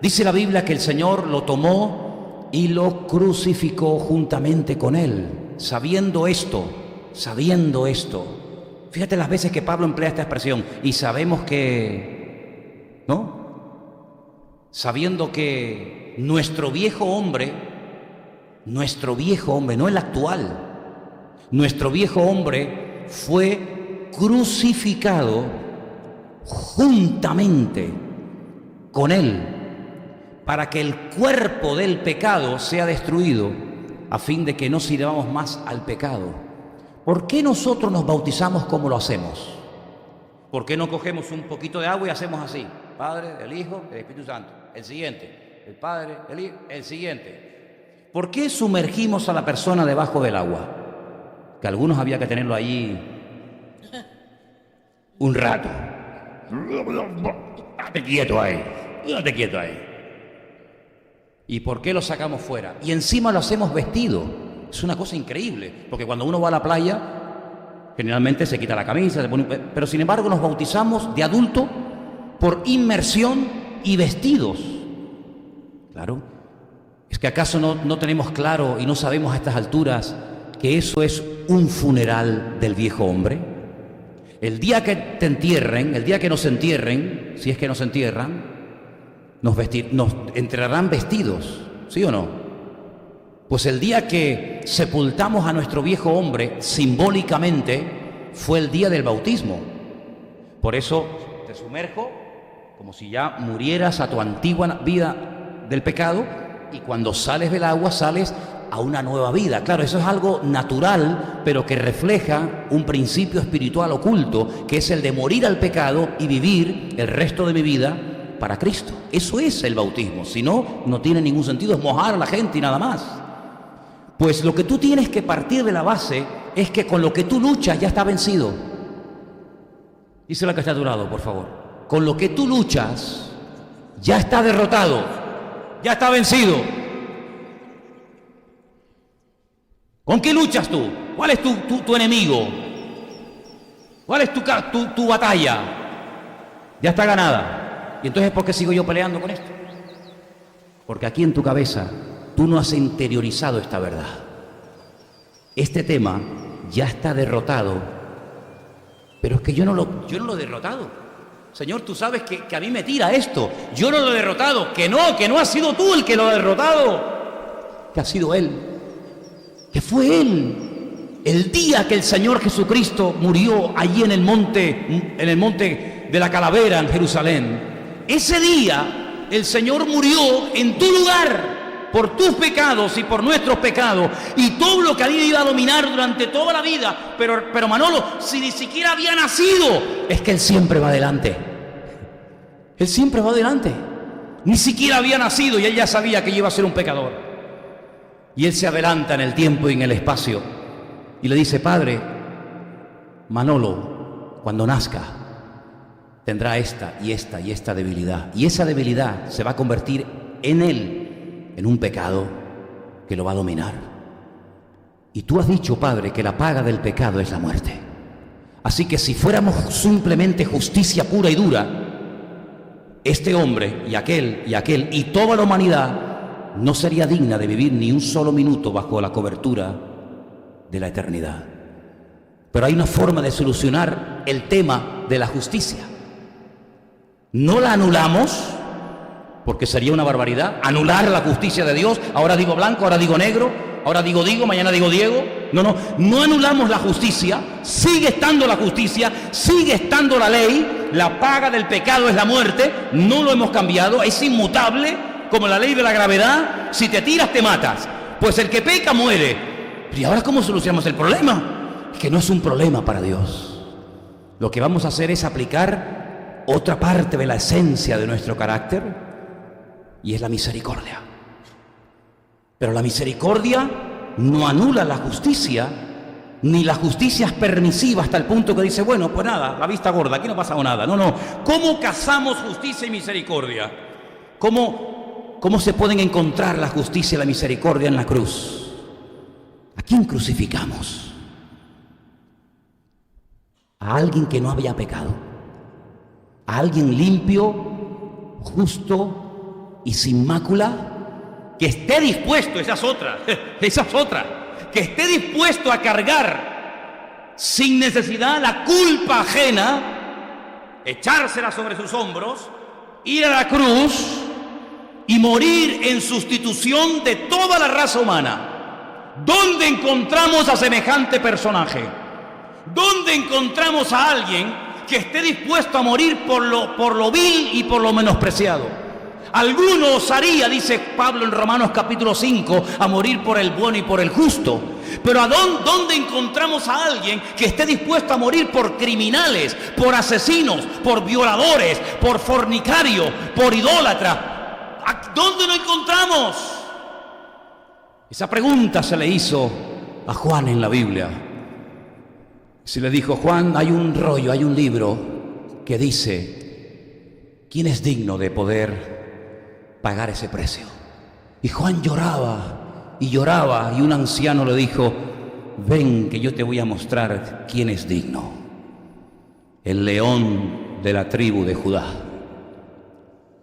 dice la Biblia que el Señor lo tomó y lo crucificó juntamente con Él. Sabiendo esto, fíjate las veces que Pablo emplea esta expresión, y sabemos que, ¿no? Sabiendo que nuestro viejo hombre, no el actual, nuestro viejo hombre fue crucificado juntamente con Él, para que el cuerpo del pecado sea destruido, a fin de que no sirvamos más al pecado. ¿Por qué nosotros nos bautizamos como lo hacemos? ¿Por qué no cogemos un poquito de agua y hacemos así? Padre, el Hijo, el Espíritu Santo. El siguiente. El Padre, el Hijo, el siguiente. ¿Por qué sumergimos a la persona debajo del agua? Que algunos había que tenerlo allí un rato. Date quieto ahí. ¿Y por qué lo sacamos fuera? Y encima lo hacemos vestido. Es una cosa increíble, porque cuando uno va a la playa, generalmente se quita la camisa, pero sin embargo nos bautizamos de adulto por inmersión y vestidos. Claro, es que acaso no tenemos claro y no sabemos a estas alturas que eso es un funeral del viejo hombre. El día que te entierren, el día que nos entierren, si es que nos entierran, nos enterrarán vestidos, ¿sí o no? Pues el día que sepultamos a nuestro viejo hombre, simbólicamente, fue el día del bautismo. Por eso te sumerjo como si ya murieras a tu antigua vida del pecado, y cuando sales del agua sales a una nueva vida. Claro, eso es algo natural, pero que refleja un principio espiritual oculto, que es el de morir al pecado y vivir el resto de mi vida para Cristo. Eso es el bautismo. Si no, no tiene ningún sentido, es mojar a la gente y nada más. Pues lo que tú tienes que partir de la base es que con lo que tú luchas ya está vencido. Dice la que está a tu lado, por favor. Con lo que tú luchas ya está derrotado, ya está vencido. ¿Con qué luchas tú? ¿Cuál es tu enemigo? ¿Cuál es tu batalla? Ya está ganada. ¿Y entonces por qué sigo yo peleando con esto? Porque aquí en tu cabeza tú no has interiorizado esta verdad. Este tema ya está derrotado, pero es que yo no lo he derrotado. Señor, tú sabes que a mí me tira esto. Yo no lo he derrotado. Que no has sido tú el que lo ha derrotado. Que ha sido Él. Que fue Él. El día que el Señor Jesucristo murió allí en el monte de la Calavera en Jerusalén. Ese día el Señor murió en tu lugar por tus pecados y por nuestros pecados, y todo lo que había ido a dominar durante toda la vida. Pero Manolo, si ni siquiera había nacido, es que Él siempre va adelante. Él siempre va adelante. Ni siquiera había nacido y Él ya sabía que yo iba a ser un pecador. Y Él se adelanta en el tiempo y en el espacio y le dice: Padre, Manolo, cuando nazca, tendrá esta y esta y esta debilidad. Y esa debilidad se va a convertir en él en un pecado que lo va a dominar. Y tú has dicho, Padre, que la paga del pecado es la muerte. Así que si fuéramos simplemente justicia pura y dura, este hombre y aquel y toda la humanidad no sería digna de vivir ni un solo minuto bajo la cobertura de la eternidad. Pero hay una forma de solucionar el tema de la justicia. No la anulamos, porque sería una barbaridad anular la justicia de Dios. Ahora digo blanco, ahora digo negro, ahora digo mañana digo Diego. No anulamos la justicia. Sigue estando la justicia, sigue estando la ley. La paga del pecado es la muerte. No lo hemos cambiado, es inmutable, como la ley de la gravedad. Si te tiras te matas, pues el que peca muere. ¿Y ahora cómo solucionamos el problema? Es que no es un problema para Dios. Lo que vamos a hacer es aplicar otra parte de la esencia de nuestro carácter, y es la misericordia. Pero la misericordia no anula la justicia, ni la justicia es permisiva hasta el punto que dice, bueno, pues nada, la vista gorda, aquí no ha pasado nada. No. ¿Cómo casamos justicia y misericordia? ¿Cómo se pueden encontrar la justicia y la misericordia en la cruz? ¿A quién crucificamos? ¿A alguien que no había pecado? ¿A alguien limpio, justo y sin mácula? Que esté dispuesto, esa es otra, que esté dispuesto a cargar sin necesidad la culpa ajena, echársela sobre sus hombros, ir a la cruz y morir en sustitución de toda la raza humana. ¿Dónde encontramos a semejante personaje? ¿Dónde encontramos a alguien que esté dispuesto a morir por lo vil y por lo menospreciado? Alguno osaría, dice Pablo en Romanos capítulo 5, a morir por el bueno y por el justo. Pero ¿dónde encontramos a alguien que esté dispuesto a morir por criminales, por asesinos, por violadores, por fornicarios, por idólatras? ¿Dónde lo encontramos? Esa pregunta se le hizo a Juan en la Biblia. Se le dijo, Juan, hay un rollo, hay un libro que dice, ¿quién es digno de poder pagar ese precio? Y Juan lloraba y un anciano le dijo, ven que yo te voy a mostrar quién es digno. El león de la tribu de Judá,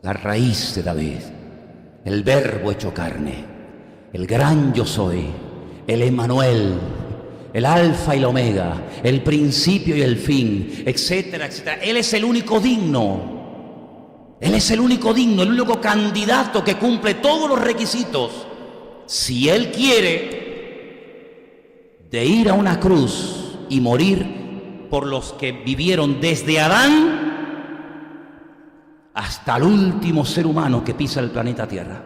la raíz de David, el verbo hecho carne, el gran yo soy, el Emmanuel, el alfa y la omega, el principio y el fin, etcétera, etcétera. Él es el único digno. Él es el único digno, el único candidato que cumple todos los requisitos. Si Él quiere de ir a una cruz y morir por los que vivieron desde Adán hasta el último ser humano que pisa el planeta Tierra.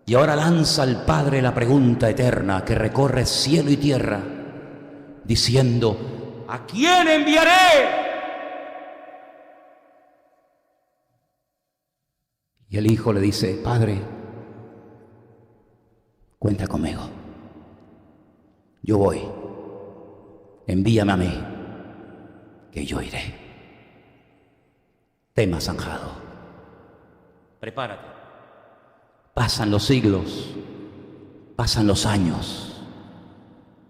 Y ahora lanza al Padre la pregunta eterna que recorre cielo y tierra, diciendo, ¿a quién enviaré? Y el Hijo le dice, Padre, cuenta conmigo. Yo voy. Envíame a mí, que yo iré. Tema zanjado. Prepárate. Pasan los siglos, pasan los años.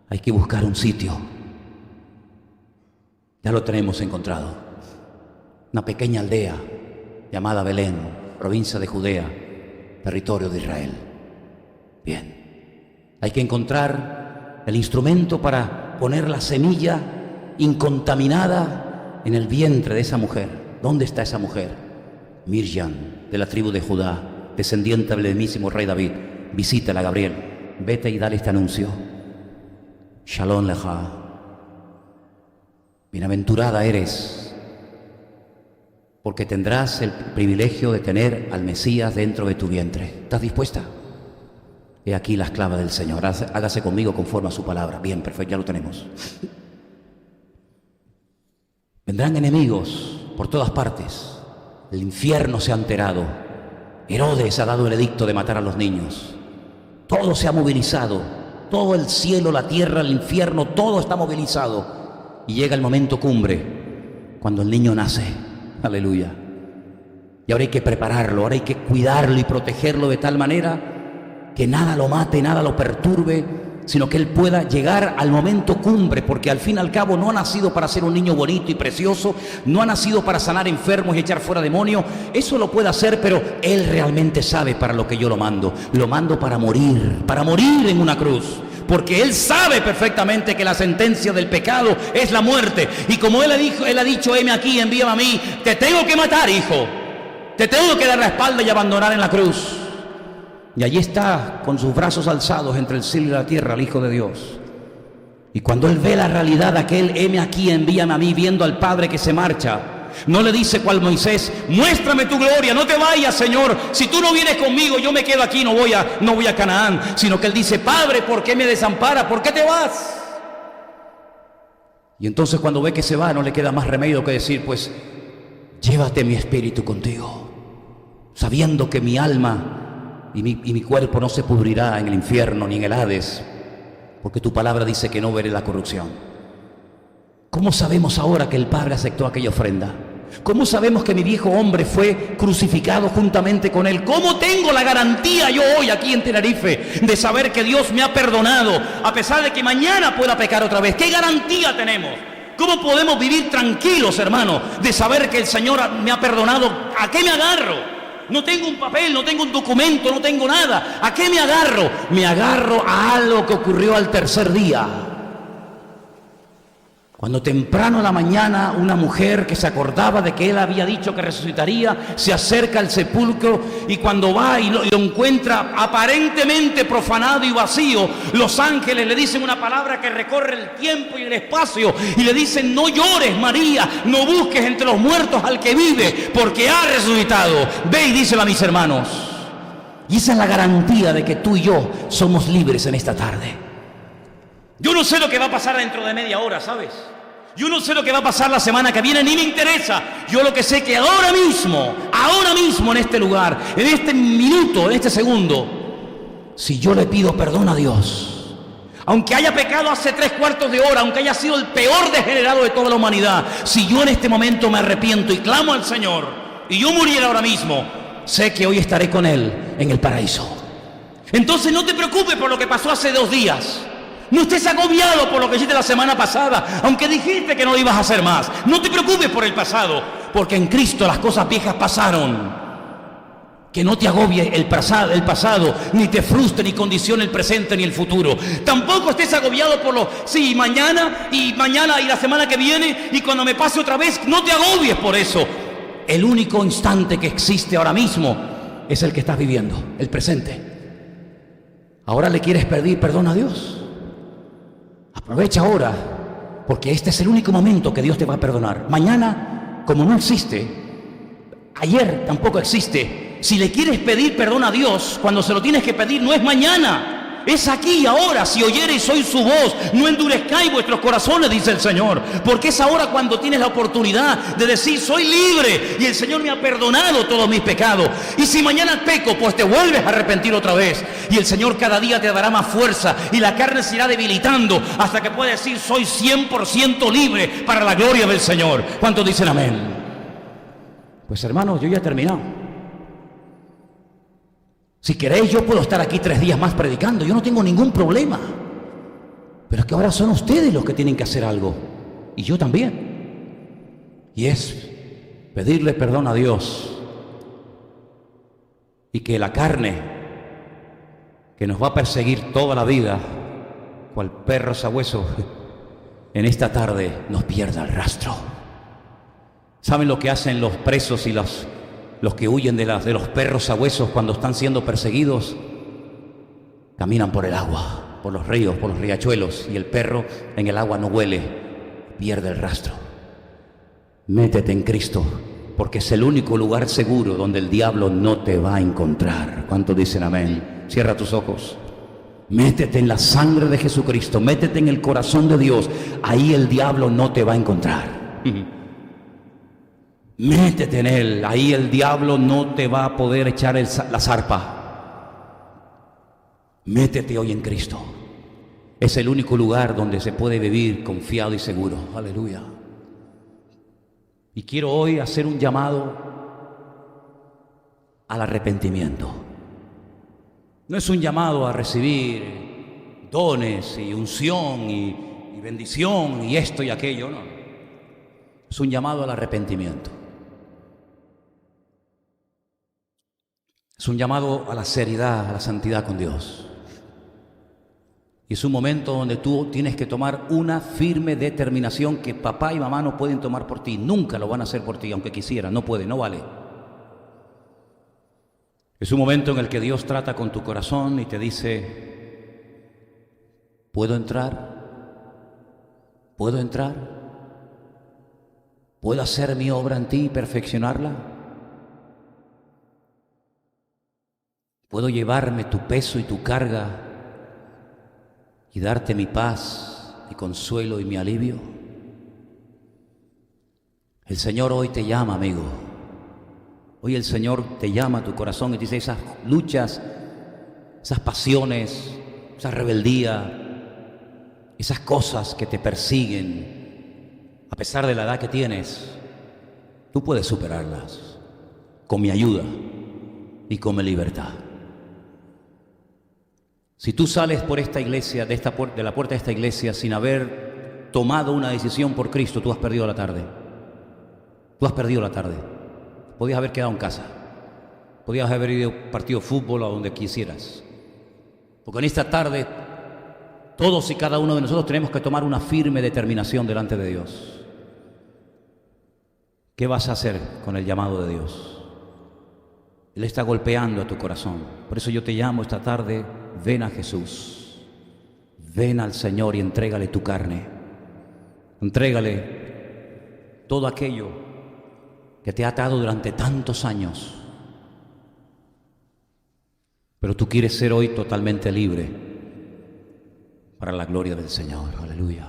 Hay que buscar un sitio. Ya lo tenemos encontrado. Una pequeña aldea llamada Belén, provincia de Judea, territorio de Israel. Bien, hay que encontrar el instrumento para poner la semilla incontaminada en el vientre de esa mujer. ¿Dónde está esa mujer? Miriam, de la tribu de Judá, descendiente del mismísimo rey David. Visítala, Gabriel. Vete y dale este anuncio. Shalom leja. Bienaventurada eres, porque tendrás el privilegio de tener al Mesías dentro de tu vientre. ¿Estás dispuesta? He aquí la esclava del Señor. Hágase conmigo conforme a su palabra. Bien, perfecto, ya lo tenemos. Vendrán enemigos por todas partes. El infierno se ha enterado. Herodes ha dado el edicto de matar a los niños. Todo se ha movilizado. Todo el cielo, la tierra, el infierno, todo está movilizado. Y llega el momento cumbre, cuando el niño nace. Aleluya. Y ahora hay que prepararlo, ahora hay que cuidarlo y protegerlo de tal manera que nada lo mate, nada lo perturbe, sino que él pueda llegar al momento cumbre, porque al fin y al cabo no ha nacido para ser un niño bonito y precioso, no ha nacido para sanar enfermos y echar fuera demonios. Eso lo puede hacer, pero él realmente sabe para lo que yo lo mando para morir en una cruz, porque él sabe perfectamente que la sentencia del pecado es la muerte. Y como él ha dicho, heme aquí, envíame a mí, te tengo que matar, hijo, te tengo que dar la espalda y abandonar en la cruz. Y allí está, con sus brazos alzados entre el cielo y la tierra, el Hijo de Dios. Y cuando él ve la realidad de aquel, heme aquí, envíame a mí, viendo al Padre que se marcha, no le dice cual Moisés, muéstrame tu gloria, no te vayas, Señor, si tú no vienes conmigo, yo me quedo aquí, no voy a Canaán. Sino que él dice, Padre, ¿por qué me desamparas? ¿Por qué te vas? Y entonces cuando ve que se va, no le queda más remedio que decir, pues, llévate mi espíritu contigo, sabiendo que mi alma y mi cuerpo no se pudrirá en el infierno ni en el Hades, porque tu palabra dice que no veré la corrupción. ¿Cómo sabemos ahora que el Padre aceptó aquella ofrenda? ¿Cómo sabemos que mi viejo hombre fue crucificado juntamente con él? ¿Cómo tengo la garantía yo hoy aquí en Tenerife de saber que Dios me ha perdonado a pesar de que mañana pueda pecar otra vez? ¿Qué garantía tenemos? ¿Cómo podemos vivir tranquilos, hermano, de saber que el Señor me ha perdonado? ¿A qué me agarro? No tengo un papel, no tengo un documento, no tengo nada. ¿A qué me agarro? Me agarro a algo que ocurrió al tercer día. Cuando temprano a la mañana una mujer que se acordaba de que él había dicho que resucitaría, se acerca al sepulcro, y cuando va y lo encuentra aparentemente profanado y vacío, los ángeles le dicen una palabra que recorre el tiempo y el espacio y le dicen, no llores, María, no busques entre los muertos al que vive, porque ha resucitado. Ve y díselo a mis hermanos. Y esa es la garantía de que tú y yo somos libres en esta tarde. Yo no sé lo que va a pasar dentro de media hora, ¿sabes? Yo no sé lo que va a pasar la semana que viene, ni me interesa. Yo lo que sé que ahora mismo en este lugar, en este minuto, en este segundo, si yo le pido perdón a Dios, aunque haya pecado hace 3/4 de hora, aunque haya sido el peor degenerado de toda la humanidad, si yo en este momento me arrepiento y clamo al Señor, y yo muriera ahora mismo, sé que hoy estaré con Él en el paraíso. Entonces no te preocupes por lo que pasó hace 2 días. No estés agobiado por lo que hiciste la semana pasada, aunque dijiste que no lo ibas a hacer más. No te preocupes por el pasado, porque en Cristo las cosas viejas pasaron. Que no te agobie el pasado, ni te frustre ni condicione el presente ni el futuro. Tampoco estés agobiado por mañana y la semana que viene, y cuando me pase otra vez, no te agobies por eso. El único instante que existe ahora mismo es el que estás viviendo, el presente. ¿Ahora le quieres pedir perdón a Dios? Aprovecha ahora, porque este es el único momento que Dios te va a perdonar. Mañana, como no existe, ayer tampoco existe. Si le quieres pedir perdón a Dios, cuando se lo tienes que pedir, no es mañana, es aquí y ahora. Si oyereis hoy su voz, no endurezcáis vuestros corazones, dice el Señor, porque es ahora cuando tienes la oportunidad de decir, soy libre y el Señor me ha perdonado todos mis pecados. Y si mañana peco, pues te vuelves a arrepentir otra vez, y el Señor cada día te dará más fuerza y la carne se irá debilitando hasta que puedas decir, soy 100% libre para la gloria del Señor. ¿Cuántos dicen amén? Pues hermanos, yo ya he terminado. Si queréis, yo puedo estar aquí 3 días más predicando, yo no tengo ningún problema. Pero es que ahora son ustedes los que tienen que hacer algo, y yo también. Y es pedirle perdón a Dios, y que la carne, que nos va a perseguir toda la vida, cual perro sabueso, en esta tarde nos pierda el rastro. ¿Saben lo que hacen los presos y los que huyen de los perros sabuesos cuando están siendo perseguidos? Caminan por el agua, por los ríos, por los riachuelos, y el perro en el agua no huele, pierde el rastro. Métete en Cristo, porque es el único lugar seguro donde el diablo no te va a encontrar. ¿Cuántos dicen amén? Cierra tus ojos. Métete en la sangre de Jesucristo, métete en el corazón de Dios, ahí el diablo no te va a encontrar. Métete en Él, ahí el diablo no te va a poder echar la zarpa. Métete hoy en Cristo. Es el único lugar donde se puede vivir confiado y seguro. Aleluya. Y quiero hoy hacer un llamado al arrepentimiento. No es un llamado a recibir dones y unción y bendición y esto y aquello, no. Es un llamado al arrepentimiento. Es un llamado a la seriedad, a la santidad con Dios. Y es un momento donde tú tienes que tomar una firme determinación que papá y mamá no pueden tomar por ti. Nunca lo van a hacer por ti, aunque quisieran. No puede, no vale. Es un momento en el que Dios trata con tu corazón y te dice: ¿puedo entrar? ¿Puedo entrar? ¿Puedo hacer mi obra en ti y perfeccionarla? ¿Puedo llevarme tu peso y tu carga y darte mi paz, mi consuelo y mi alivio? El Señor hoy te llama, amigo. Hoy el Señor te llama a tu corazón y te dice: esas luchas, esas pasiones, esa rebeldía, esas cosas que te persiguen, a pesar de la edad que tienes, tú puedes superarlas con mi ayuda y con mi libertad. Si tú sales por esta iglesia, de la puerta de esta iglesia, sin haber tomado una decisión por Cristo, tú has perdido la tarde. Tú has perdido la tarde. Podías haber quedado en casa. Podías haber ido a partido de fútbol o a donde quisieras. Porque en esta tarde, todos y cada uno de nosotros tenemos que tomar una firme determinación delante de Dios. ¿Qué vas a hacer con el llamado de Dios? Él está golpeando a tu corazón. Por eso yo te llamo esta tarde: ven a Jesús. Ven al Señor y entrégale tu carne. Entrégale todo aquello que te ha atado durante tantos años. Pero tú quieres ser hoy totalmente libre para la gloria del Señor. Aleluya.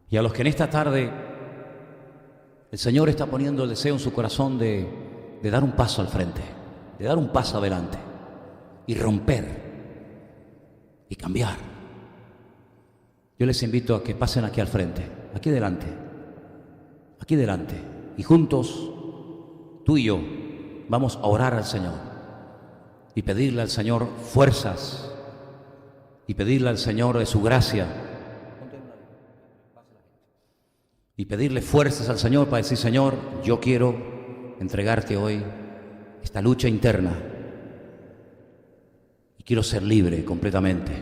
Y a los que en esta tarde el Señor está poniendo el deseo en su corazón de dar un paso al frente, de dar un paso adelante y romper y cambiar. Yo les invito a que pasen aquí al frente, aquí delante, y juntos, tú y yo, vamos a orar al Señor y pedirle al Señor fuerzas y pedirle al Señor de su gracia y pedirle fuerzas al Señor para decir: Señor, yo quiero entregarte hoy esta lucha interna y quiero ser libre completamente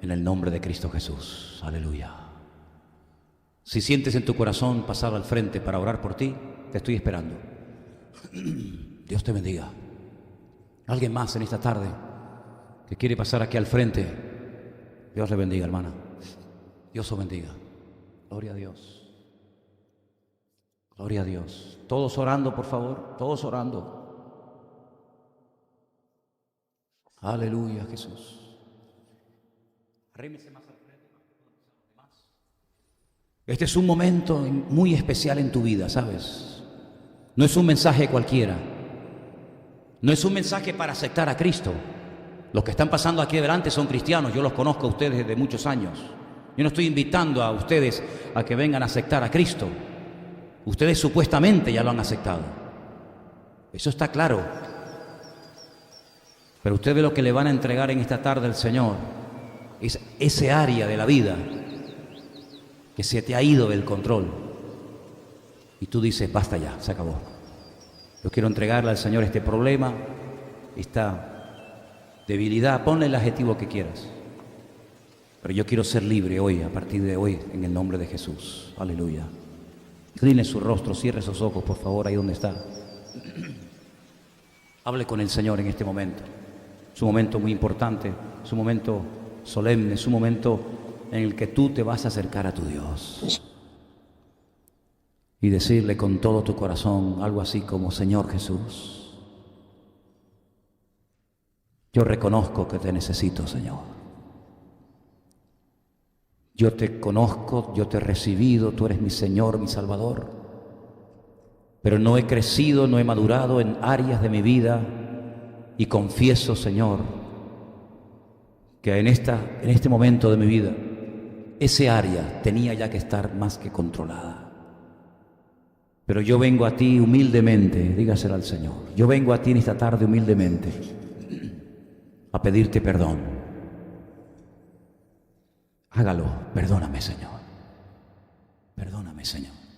en el nombre de Cristo Jesús. Aleluya. Si sientes en tu corazón pasar al frente para orar por ti, te estoy esperando. Dios te bendiga. ¿Alguien más en esta tarde que quiere pasar aquí al frente? Dios le bendiga, hermana. Dios os bendiga. Gloria a Dios. Gloria a Dios. Todos orando, por favor. Todos orando. Aleluya, Jesús. Arrímese más al frente. Este es un momento muy especial en tu vida, ¿sabes? No es un mensaje cualquiera. No es un mensaje para aceptar a Cristo. Los que están pasando aquí adelante son cristianos. Yo los conozco a ustedes desde muchos años. Yo no estoy invitando a ustedes a que vengan a aceptar a Cristo. Ustedes supuestamente ya lo han aceptado. Eso está claro. Pero ustedes lo que le van a entregar en esta tarde al Señor es ese área de la vida que se te ha ido del control. Y tú dices: basta ya, se acabó. Yo quiero entregarle al Señor este problema, esta debilidad. Ponle el adjetivo que quieras. Pero yo quiero ser libre hoy, a partir de hoy, en el nombre de Jesús. Aleluya. Incline su rostro, cierre sus ojos, por favor, ahí donde está. Hable con el Señor en este momento. Es un momento muy importante, es un momento solemne, es un momento en el que tú te vas a acercar a tu Dios y decirle con todo tu corazón algo así como: Señor Jesús, yo reconozco que te necesito, Señor. Yo te conozco, yo te he recibido, tú eres mi Señor, mi Salvador, pero no he crecido, no he madurado en áreas de mi vida y confieso, Señor, que en este momento de mi vida ese área tenía ya que estar más que controlada. Pero yo vengo a ti humildemente, dígaselo al Señor. Yo vengo a ti en esta tarde humildemente a pedirte perdón. Hágalo. Perdóname, Señor. Perdóname, Señor.